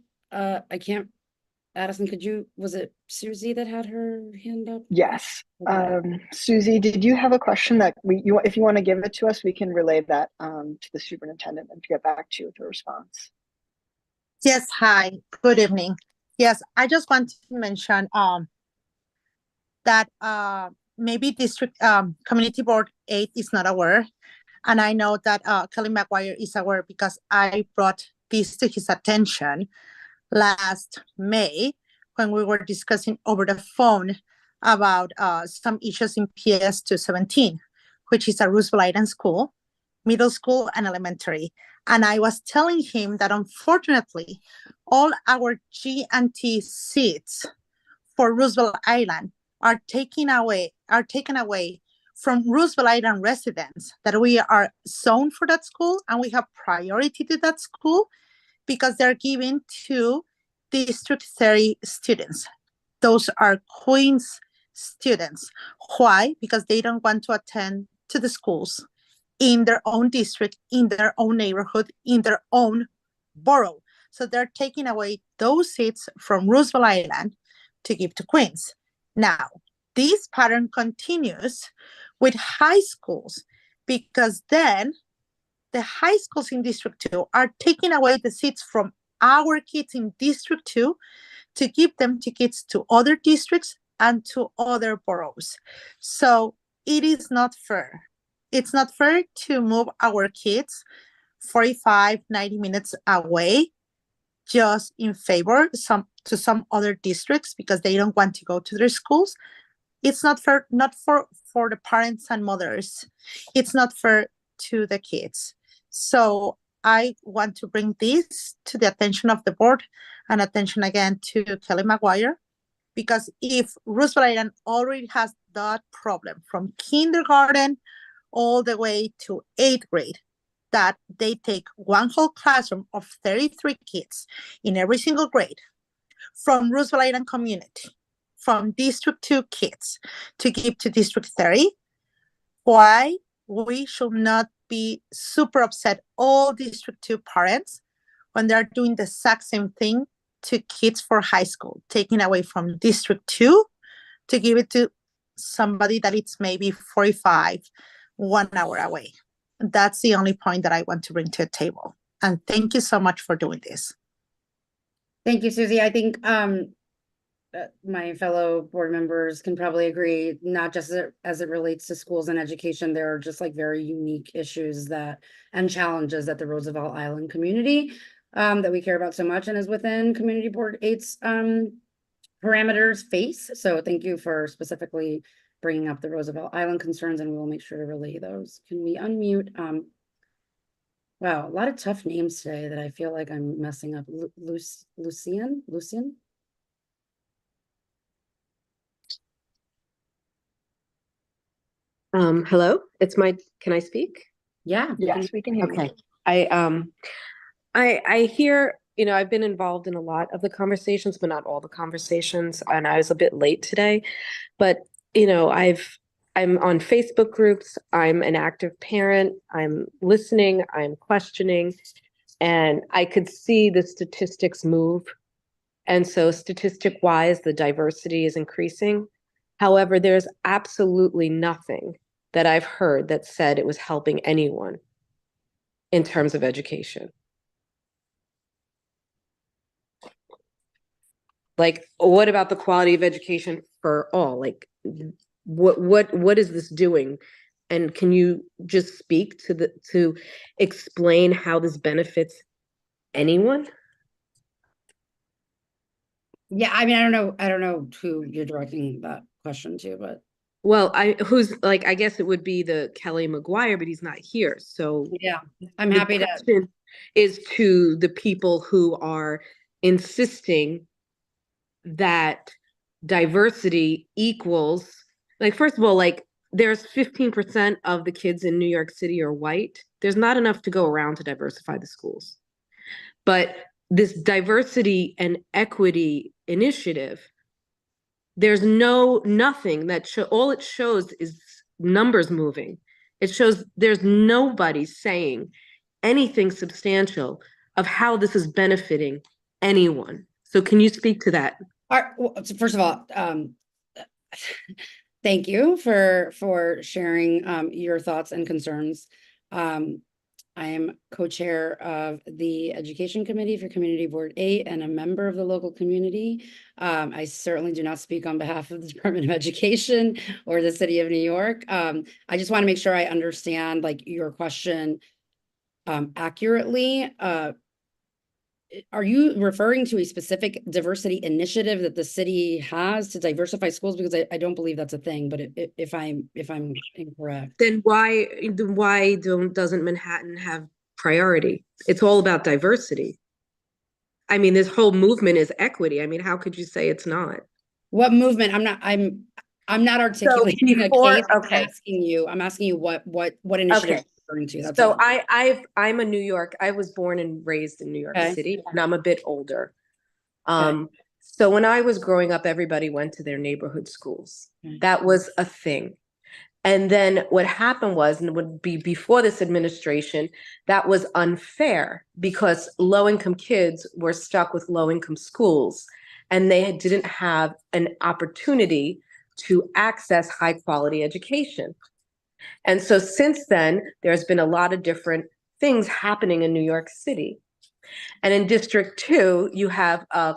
Addison, was it Susie that had her hand up? Yes. Okay. Susie, did you have a question that if you want to give it to us, we can relay that to the superintendent and get back to you with a response. Yes, hi, good evening. Yes, I just want to mention that maybe district community board 8 is not aware. And I know that Kelly McGuire is aware because I brought this to his attention last May when we were discussing over the phone about some issues in PS 217, which is a Roosevelt Island school, middle school and elementary. And I was telling him that unfortunately, all our G&T seats for Roosevelt Island are taken away from Roosevelt Island residents, that we are zoned for that school and we have priority to that school because they're given to District 30 students. Those are Queens students. Why? Because they don't want to attend to the schools in their own district, in their own neighborhood, in their own borough. So they're taking away those seats from Roosevelt Island to give to Queens. Now, this pattern continues with high schools, because then the high schools in District 2 are taking away the seats from our kids in District 2 to give them to kids to other districts and to other boroughs. So it is not fair. It's not fair to move our kids 45, 90 minutes away just in favor to some other districts because they don't want to go to their schools. It's not fair, not for the parents and mothers. It's not fair to the kids. So I want to bring this to the attention of the board and attention again to Kelly McGuire, because if Roosevelt Island already has that problem from kindergarten all the way to 8th grade, that they take one whole classroom of 33 kids in every single grade from Roosevelt Island community, from District 2 kids to give to District 30, why we should not be super upset, all District 2 parents, when they're doing the exact same thing to kids for high school, taking away from District 2 to give it to somebody that it's maybe 45, 1 hour away. That's the only point that I want to bring to the table. And thank you so much for doing this. Thank you, Susie. I think my fellow board members can probably agree, not just as it relates to schools and education, there are just like very unique issues and challenges that the Roosevelt Island community that we care about so much and is within Community Board 8's parameters face. So thank you for specifically bringing up the Roosevelt Island concerns, and we will make sure to relay those. Can we unmute? Wow, a lot of tough names today that I feel like I'm messing up. Lucian? Hello, can I speak? Yeah. Yes, we can hear you. Okay. I hear, I've been involved in a lot of the conversations, but not all the conversations, and I was a bit late today. But, I'm on Facebook groups, I'm an active parent, I'm listening, I'm questioning, and I could see the statistics move. And so statistic-wise, the diversity is increasing. However, there's absolutely nothing that I've heard that said it was helping anyone in terms of education. Like, what about the quality of education for all? Like, what is this doing? And can you just speak to explain how this benefits anyone? Yeah, I mean, I don't know who you're directing that question to, but well, I guess it would be the Kelly McGuire, but he's not here. So yeah, I'm happy to is to the people who are insisting that diversity equals, like, first of all, like, there's 15% of the kids in New York City are white. There's not enough to go around to diversify the schools. But this diversity and equity initiative, there's nothing that all it shows is numbers moving. It shows there's nobody saying anything substantial of how this is benefiting anyone. So can you speak to that? well, first of all, thank you for sharing your thoughts and concerns. I am co-chair of the Education Committee for Community Board 8 and a member of the local community. I certainly do not speak on behalf of the Department of Education or the City of New York. I just want to make sure I understand like your question accurately. Are you referring to a specific diversity initiative that the city has to diversify schools? Because I don't believe that's a thing, but if I'm incorrect. Then why doesn't Manhattan have priority? It's all about diversity. I mean, this whole movement is equity. I mean, how could you say it's not? What movement? I'm not articulating a case. Okay. I'm asking you what initiative Okay. you're referring to. That's So all. I'm a New York. I was born and raised in New York Okay. City, and I'm a bit older. So when I was growing up, everybody went to their neighborhood schools. That was a thing. And then what happened was, and it would be before this administration, that was unfair because low-income kids were stuck with low-income schools, and they didn't have an opportunity to access high-quality education. And so since then, there's been a lot of different things happening in New York City. And in District 2, you have a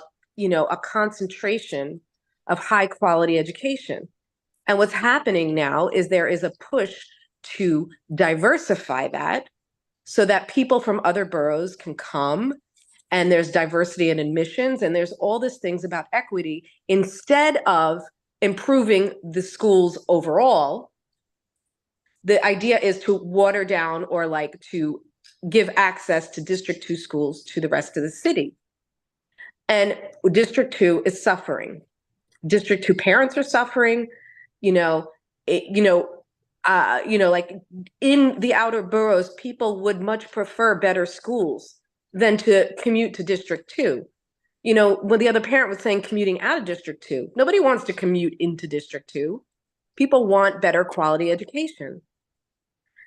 concentration of high-quality education. And what's happening now is there is a push to diversify that so that people from other boroughs can come, and there's diversity in admissions, and there's all these things about equity. Instead of improving the schools overall, the idea is to water down or like to give access to District 2 schools to the rest of the city. And District 2 is suffering. District 2 parents are suffering. Like in the outer boroughs, people would much prefer better schools than to commute to District 2. When the other parent was saying commuting out of District 2, nobody wants to commute into District 2. People want better quality education.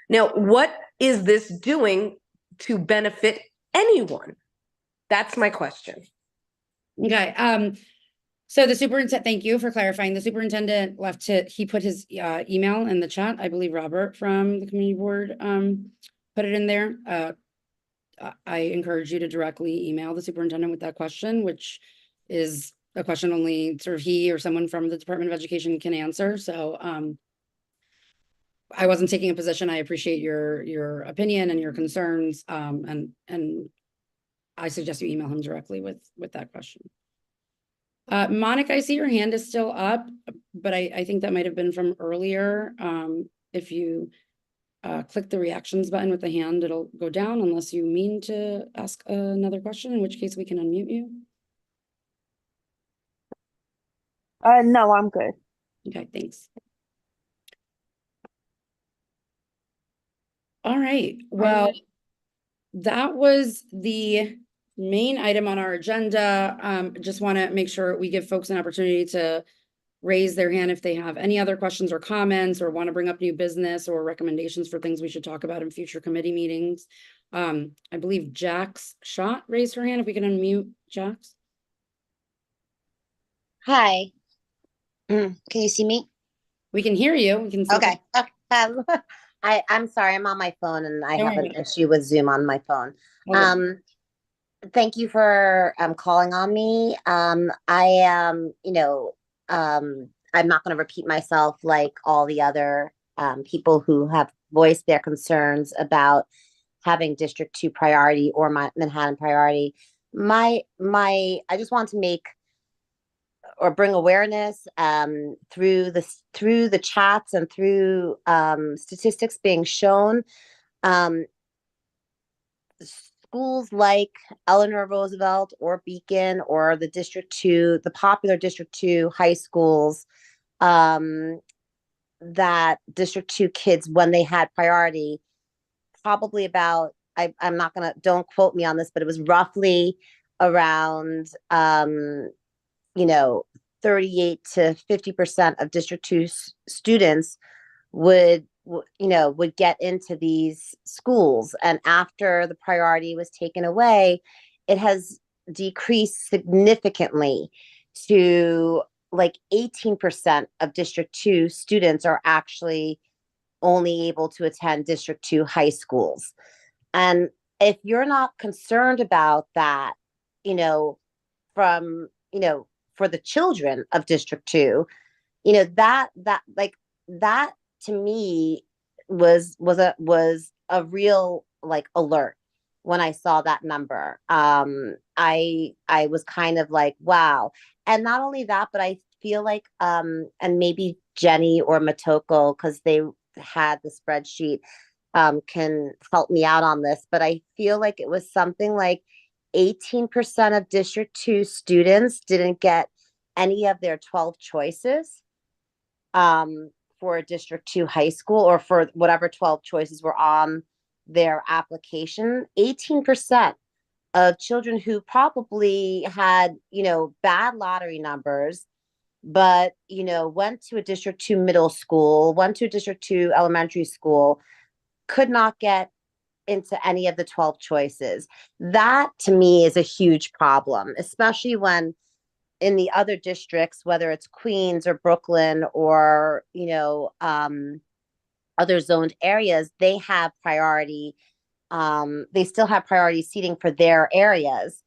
Now, what is this doing to benefit anyone? That's my question. Okay. So the superintendent, thank you for clarifying. The superintendent he put his email in the chat. I believe Robert from the community board put it in there. I encourage you to directly email the superintendent with that question, which is a question only sort of he or someone from the Department of Education can answer. So I wasn't taking a position. I appreciate your opinion and your concerns. And I suggest you email him directly with that question. Monica, I see your hand is still up, but I think that might have been from earlier. If you click the reactions button with the hand, it'll go down unless you mean to ask another question, in which case we can unmute you. No, I'm good. Okay, thanks. All right, well, that was the main item on our agenda. Just want to make sure we give folks an opportunity to raise their hand if they have any other questions or comments or want to bring up new business or recommendations for things we should talk about in future committee meetings. I believe Jax Schott raised her hand. If we can unmute Jax. Hi. Can you see me? We can hear you. We can see. Okay. I'm sorry, I'm on my phone and I Don't have an worry. issue with Zoom on my phone. Okay. Thank you for calling on me. I am, I'm not going to repeat myself like all the other people who have voiced their concerns about having District 2 priority or Manhattan priority. I just want to make or bring awareness through the chats and through statistics being shown. Schools like Eleanor Roosevelt or Beacon or the popular District 2 high schools, that District 2 kids, when they had priority, probably about, I'm not gonna, don't quote me on this, but it was roughly around 38 to 50% of District 2 students would get into these schools. And after the priority was taken away, it has decreased significantly to like 18% of District 2 students are actually only able to attend District 2 high schools. And if you're not concerned about that, for the children of District 2, that to me was a real like alert when I saw that number. I was kind of like, wow. And not only that, but I feel like and maybe Jenny or Matoko, because they had the spreadsheet, can help me out on this, but I feel like it was something like 18% of District 2 students didn't get any of their 12 choices for a District 2 high school, or for whatever 12 choices were on their application. 18% of children who probably had, bad lottery numbers, but, went to a District 2 middle school, went to a District 2 elementary school, could not get into any of the 12 choices. That to me is a huge problem, especially when in the other districts, whether it's Queens or Brooklyn or, other zoned areas, they have priority. They still have priority seating for their areas,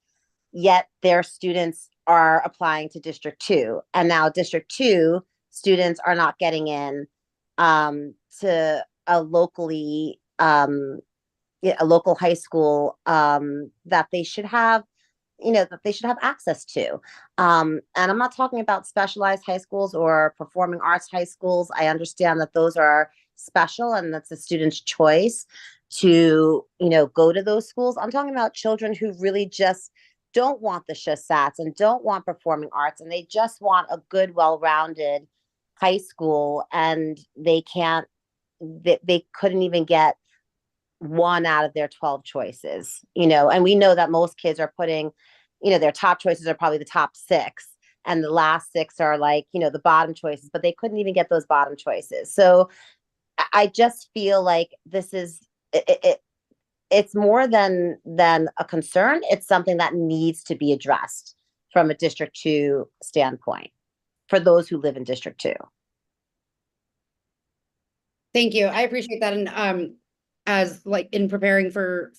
yet their students are applying to District 2. And now District 2 students are not getting in to a local high school that they should have access to. And I'm not talking about specialized high schools or performing arts high schools. I understand that those are special and that's a student's choice to, go to those schools. I'm talking about children who really just don't want the SHSATs and don't want performing arts, and they just want a good, well-rounded high school, and they couldn't even get one out of their 12 choices, and we know that most kids are putting, their top choices are probably the top 6, and the last 6 are like, the bottom choices, but they couldn't even get those bottom choices. So I just feel like this is, it's more than a concern. It's something that needs to be addressed from a District 2 standpoint for those who live in District 2. Thank you. I appreciate that. And as like in preparing for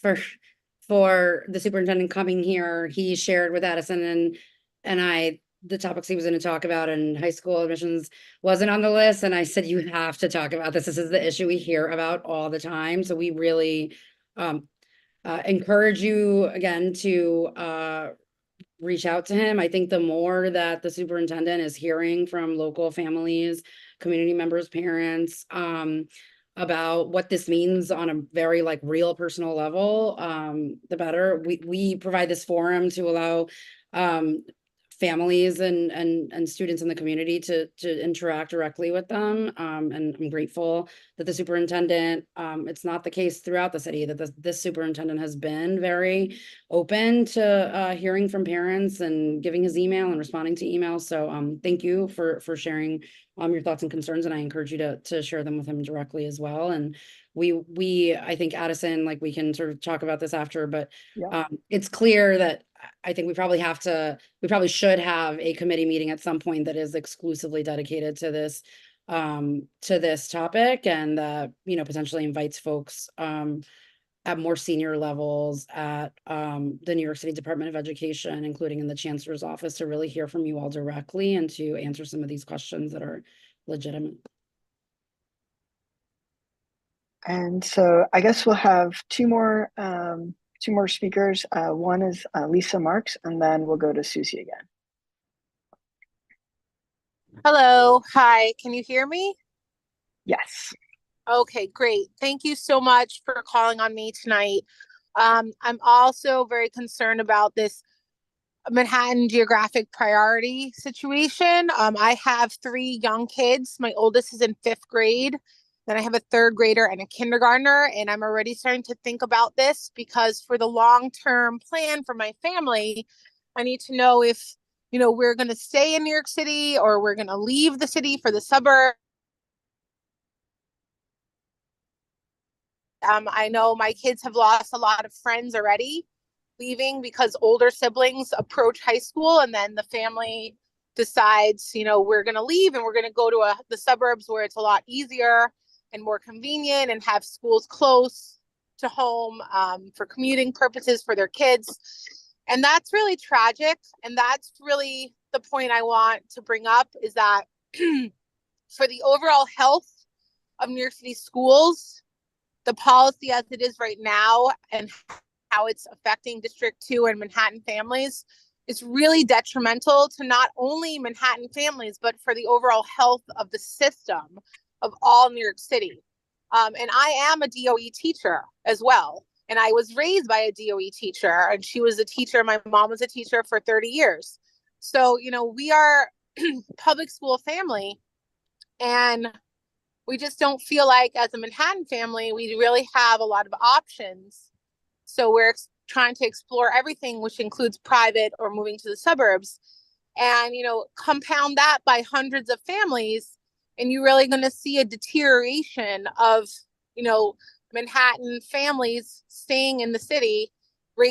the superintendent coming here, he shared with Addison and I the topics he was going to talk about, and high school admissions wasn't on the list. And I said, you have to talk about this. This is the issue we hear about all the time. So we really encourage you again to reach out to him. I think the more that the superintendent is hearing from local families, community members, parents, about what this means on a very like real personal level, the better. We provide this forum to allow families and students in the community to interact directly with them. And I'm grateful that the superintendent, it's not the case throughout the city, that this superintendent has been very open to hearing from parents and giving his email and responding to emails. So thank you for sharing your thoughts and concerns, and I encourage you to share them with him directly as well. And we I think, Addison, like, we can sort of talk about this after, but it's clear that I think we probably should have a committee meeting at some point that is exclusively dedicated to this topic, and potentially invites folks at more senior levels at the New York City Department of Education, including in the Chancellor's office, to really hear from you all directly and to answer some of these questions that are legitimate. And so I guess we'll have two more speakers. One is Lisa Marks, and then we'll go to Susie again. Hello. Hi. Can you hear me? Yes. Okay, great. Thank you so much for calling on me tonight. I'm also very concerned about this Manhattan geographic priority situation. I have 3 young kids. My oldest is in 5th grade. Then I have a 3rd grader and a kindergartner, and I'm already starting to think about this because for the long-term plan for my family, I need to know if, we're going to stay in New York City or we're going to leave the city for the suburbs. I know my kids have lost a lot of friends already leaving because older siblings approach high school, and then the family decides, we're going to leave and we're going to go to the suburbs where it's a lot easier and more convenient and have schools close to home for commuting purposes for their kids. And that's really tragic. And that's really the point I want to bring up, is that for the overall health of New York City schools, the policy as it is right now and how it's affecting District 2 and Manhattan families is really detrimental to not only Manhattan families, but for the overall health of the system of all New York City. And I am a DOE teacher as well. And I was raised by a DOE teacher, and she was a teacher. My mom was a teacher for 30 years. So, we are public school family, and we just don't feel like as a Manhattan family, we really have a lot of options. So we're trying to explore everything, which includes private or moving to the suburbs, and, compound that by hundreds of families. And you're really going to see a deterioration of, Manhattan families staying in the city,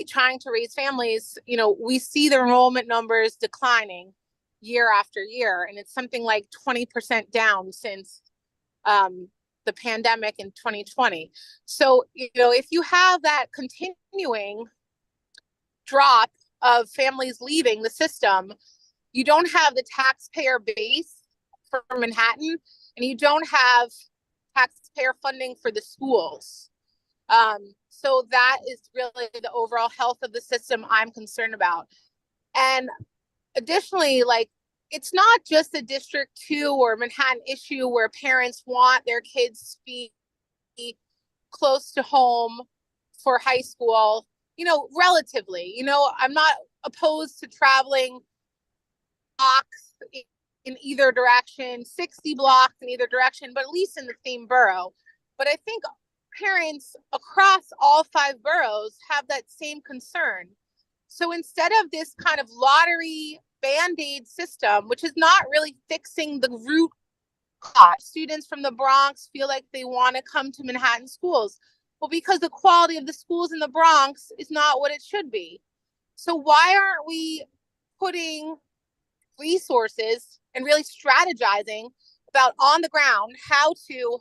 trying to raise families. We see the enrollment numbers declining year after year, and it's something like 20% down since the pandemic in 2020. So, if you have that continuing drop of families leaving the system, you don't have the taxpayer base for Manhattan, and you don't have taxpayer funding for the schools. So that is really the overall health of the system I'm concerned about. And additionally, it's not just a District 2 or Manhattan issue where parents want their kids to be close to home for high school, relatively. I'm not opposed to traveling blocks in either direction, 60 blocks in either direction, but at least in the same borough. But I think parents across all 5 boroughs have that same concern. So instead of this kind of lottery Band-Aid system, which is not really fixing the root cause, students from the Bronx feel like they want to come to Manhattan schools. Well, because the quality of the schools in the Bronx is not what it should be. So why aren't we putting resources and really strategizing about on the ground how to,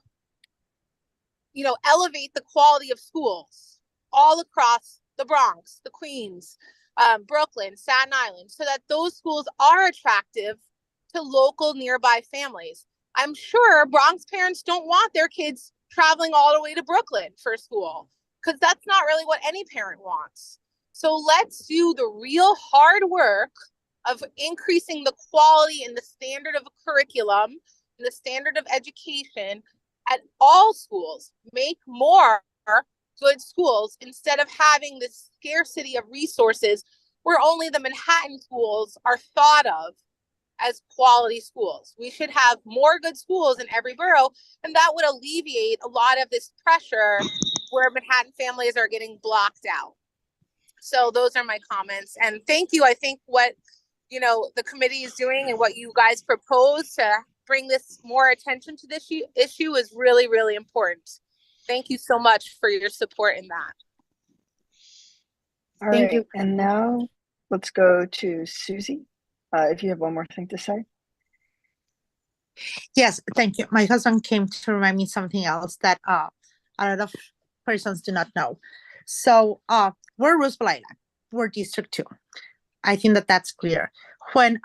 elevate the quality of schools all across the Bronx, the Queens, Brooklyn, Staten Island, so that those schools are attractive to local nearby families. I'm sure Bronx parents don't want their kids traveling all the way to Brooklyn for school, because that's not really what any parent wants. So let's do the real hard work of increasing the quality and the standard of curriculum and the standard of education at all schools. Make more good schools instead of having this scarcity of resources where only the Manhattan schools are thought of as quality schools. We should have more good schools in every borough, and that would alleviate a lot of this pressure where Manhattan families are getting blocked out. So those are my comments, and thank you. I think what the committee is doing and what you guys propose to bring this more attention to this issue is really, really important. Thank you so much for your support in that. All right, you. And now let's go to Susie. If you have one more thing to say. Yes, thank you. My husband came to remind me something else that a lot of persons do not know. So we're Roosevelt Island. We're District 2. I think that that's clear. When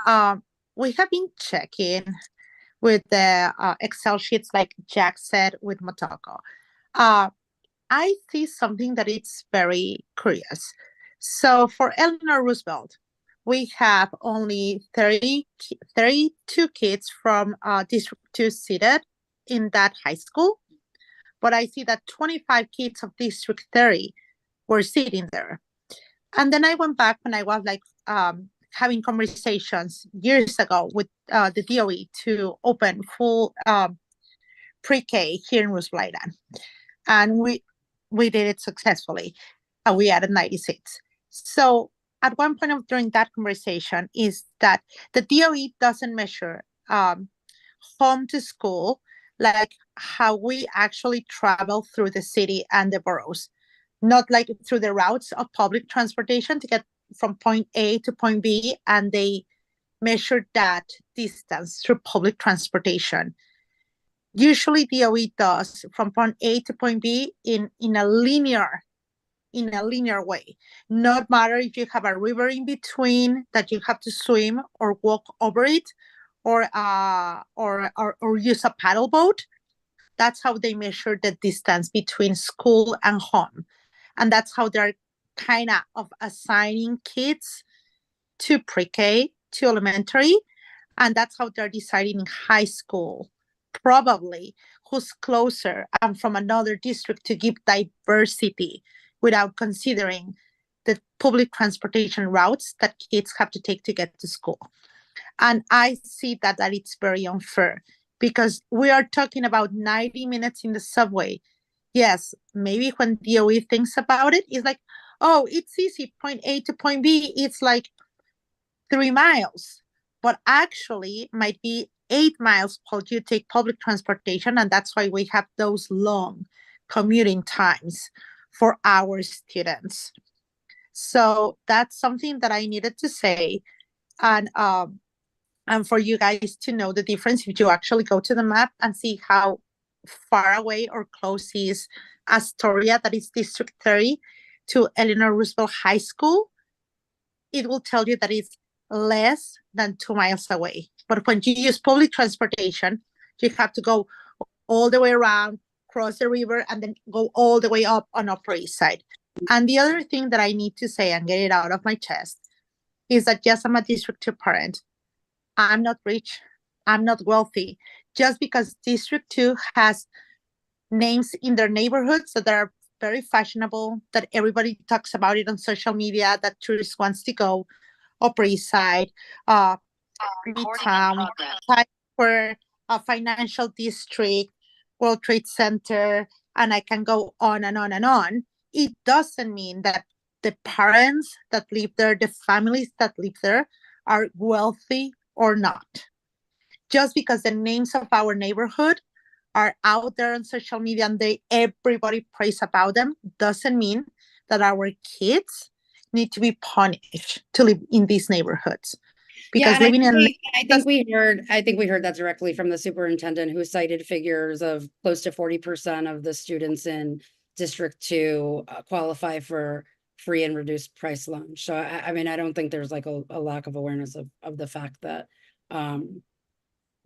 we have been checking with the Excel sheets, like Jack said with Motoko, I see something that it's very curious. So for Eleanor Roosevelt, we have only 32 kids from District 2 seated in that high school. But I see that 25 kids of District 30 were sitting there. And then I went back when I was like having conversations years ago with the DOE to open full pre-K here in Roosevelt Island. And we did it successfully. We added 96. So at one point during that conversation is that the DOE doesn't measure home to school like how we actually travel through the city and the boroughs, not like through the routes of public transportation to get from point A to point B, and they measure that distance through public transportation. Usually DOE does from point A to point B in a linear way. Not matter if you have a river in between that you have to swim or walk over it, or use a paddle boat. That's how they measure the distance between school and home. And that's how they're kind of assigning kids to pre-K, to elementary. And that's how they're deciding in high school, probably who's closer and from another district, to give diversity without considering the public transportation routes that kids have to take to get to school. And I see that it's very unfair, because we are talking about 90 minutes in the subway. Yes, maybe when DOE thinks about it, it's like, oh, it's easy, point A to point B, it's like 3 miles. But actually might be 8 miles while you take public transportation, and that's why we have those long commuting times for our students. So that's something that I needed to say, and for you guys to know the difference if you actually go to the map and see how far away or close is Astoria, that is District 30, to Eleanor Roosevelt High School. It will tell you that it's less than 2 miles away. But when you use public transportation, you have to go all the way around, cross the river, and then go all the way up on Upper East Side. And the other thing that I need to say and get it out of my chest is that, yes, I'm a District 2 parent. I'm not rich. I'm not wealthy. Just because District 2 has names in their neighborhoods that are very fashionable, that everybody talks about it on social media, that tourists wants to go, Upper East Side, Midtown, Times Square, a financial district, World Trade Center, and I can go on and on and on. It doesn't mean that the parents that live there, the families that live there, are wealthy or not. Just because the names of our neighborhood are out there on social media and everybody prays about them, doesn't mean that our kids need to be punished to live in these neighborhoods. Because I think we heard that directly from the superintendent, who cited figures of close to 40% of the students in District 2 qualify for free and reduced price lunch. So I mean, I don't think there's like a lack of awareness of the fact that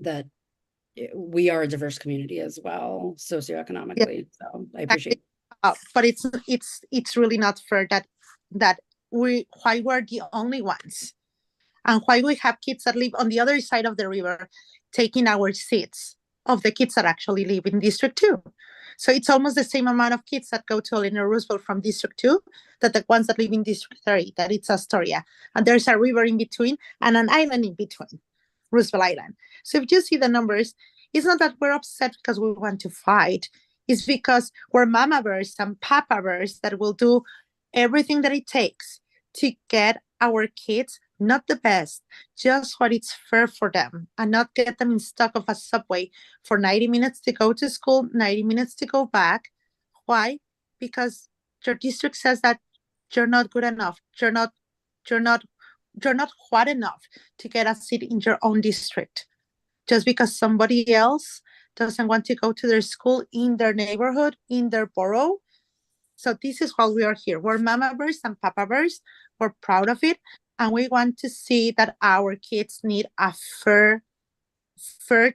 that we are a diverse community as well, socioeconomically. So I appreciate. But it's really not fair that why we're the only ones, and why we have kids that live on the other side of the river taking our seats of the kids that actually live in District 2. So it's almost the same amount of kids that go to Eleanor Roosevelt from District 2 that the ones that live in District 3, that it's Astoria. And there's a river in between and an island in between, Roosevelt Island. So if you see the numbers, it's not that we're upset because we want to fight. It's because we're mama bears and papa bears that will do everything that it takes to get our kids not the best, just what it's fair for them, and not get them in stuck of a subway for 90 minutes to go to school, 90 minutes to go back. Why? Because your district says that you're not good enough. You're not hot enough to get a seat in your own district. Just because somebody else doesn't want to go to their school in their neighborhood, in their borough. So this is why we are here. We're mama bears and papa bears. We're proud of it. And we want to see that our kids need a fair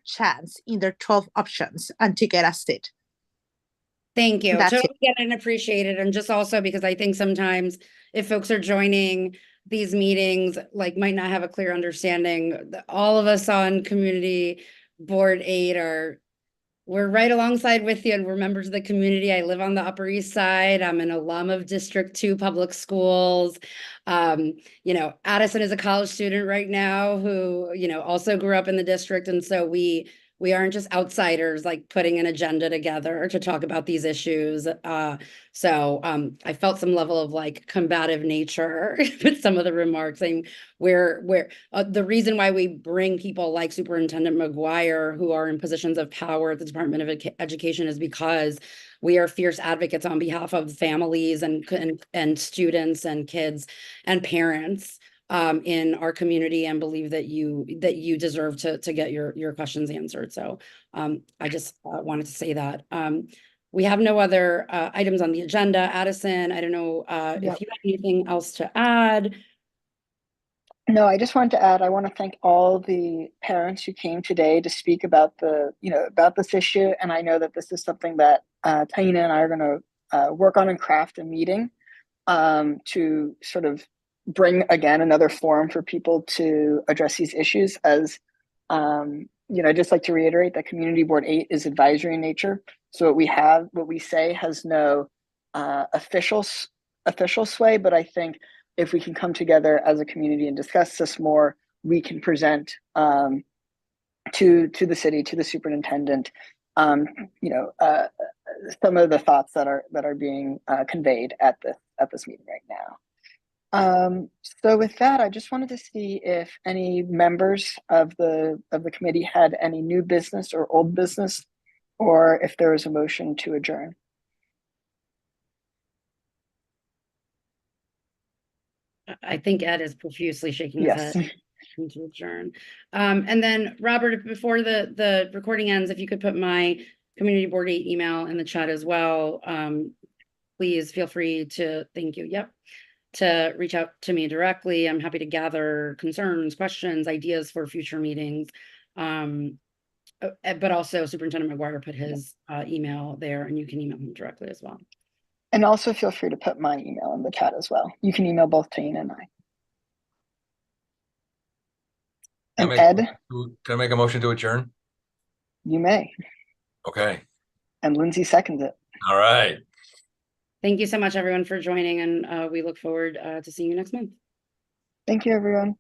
chance in their 12 options and to get a seat. Thank you. That's Totally get it and appreciate it. And just also because I think sometimes if folks are joining these meetings, like might not have a clear understanding, all of us on Community Board 8 we're right alongside with you, and we're members of the community. I live on the Upper East Side. I'm an alum of District 2 public schools. You know, Addison is a college student right now who, you know, also grew up in the district. And so we aren't just outsiders like putting an agenda together to talk about these issues. So I felt some level of like combative nature with some of the remarks. And the reason why we bring people like Superintendent McGuire, who are in positions of power at the Department of Education, is because we are fierce advocates on behalf of families and students and kids and parents in our community, and believe that you deserve to get your questions answered. So I just wanted to say that. We have no other items on the agenda. Addison, I don't know if you have anything else to add. No, I just wanted to add, I want to thank all the parents who came today to speak about about this issue. And I know that this is something that Taina and I are going to work on and craft a meeting to sort of bring again another forum for people to address these issues. As I'd just like to reiterate that Community Board 8 is advisory in nature. So what we say has no official sway, but I think if we can come together as a community and discuss this more, we can present to the city, to the superintendent, some of the thoughts that are being conveyed at this meeting right now. So with that, I just wanted to see if any members of the committee had any new business or old business, or if there was a motion to adjourn. I think Ed is profusely shaking his head to adjourn. And then Robert, before the recording ends, if you could put my Community Board 8 email in the chat as well, please feel free to, thank you, to reach out to me directly. I'm happy to gather concerns, questions, ideas for future meetings. But also Superintendent McGuire put his email there, and you can email him directly as well. And also feel free to put my email in the chat as well. You can email both Tina and I. And Ed? Can I make a motion to adjourn? You may. Okay. And Lindsay seconds it. All right. Thank you so much, everyone, for joining, and we look forward to seeing you next month. Thank you, everyone.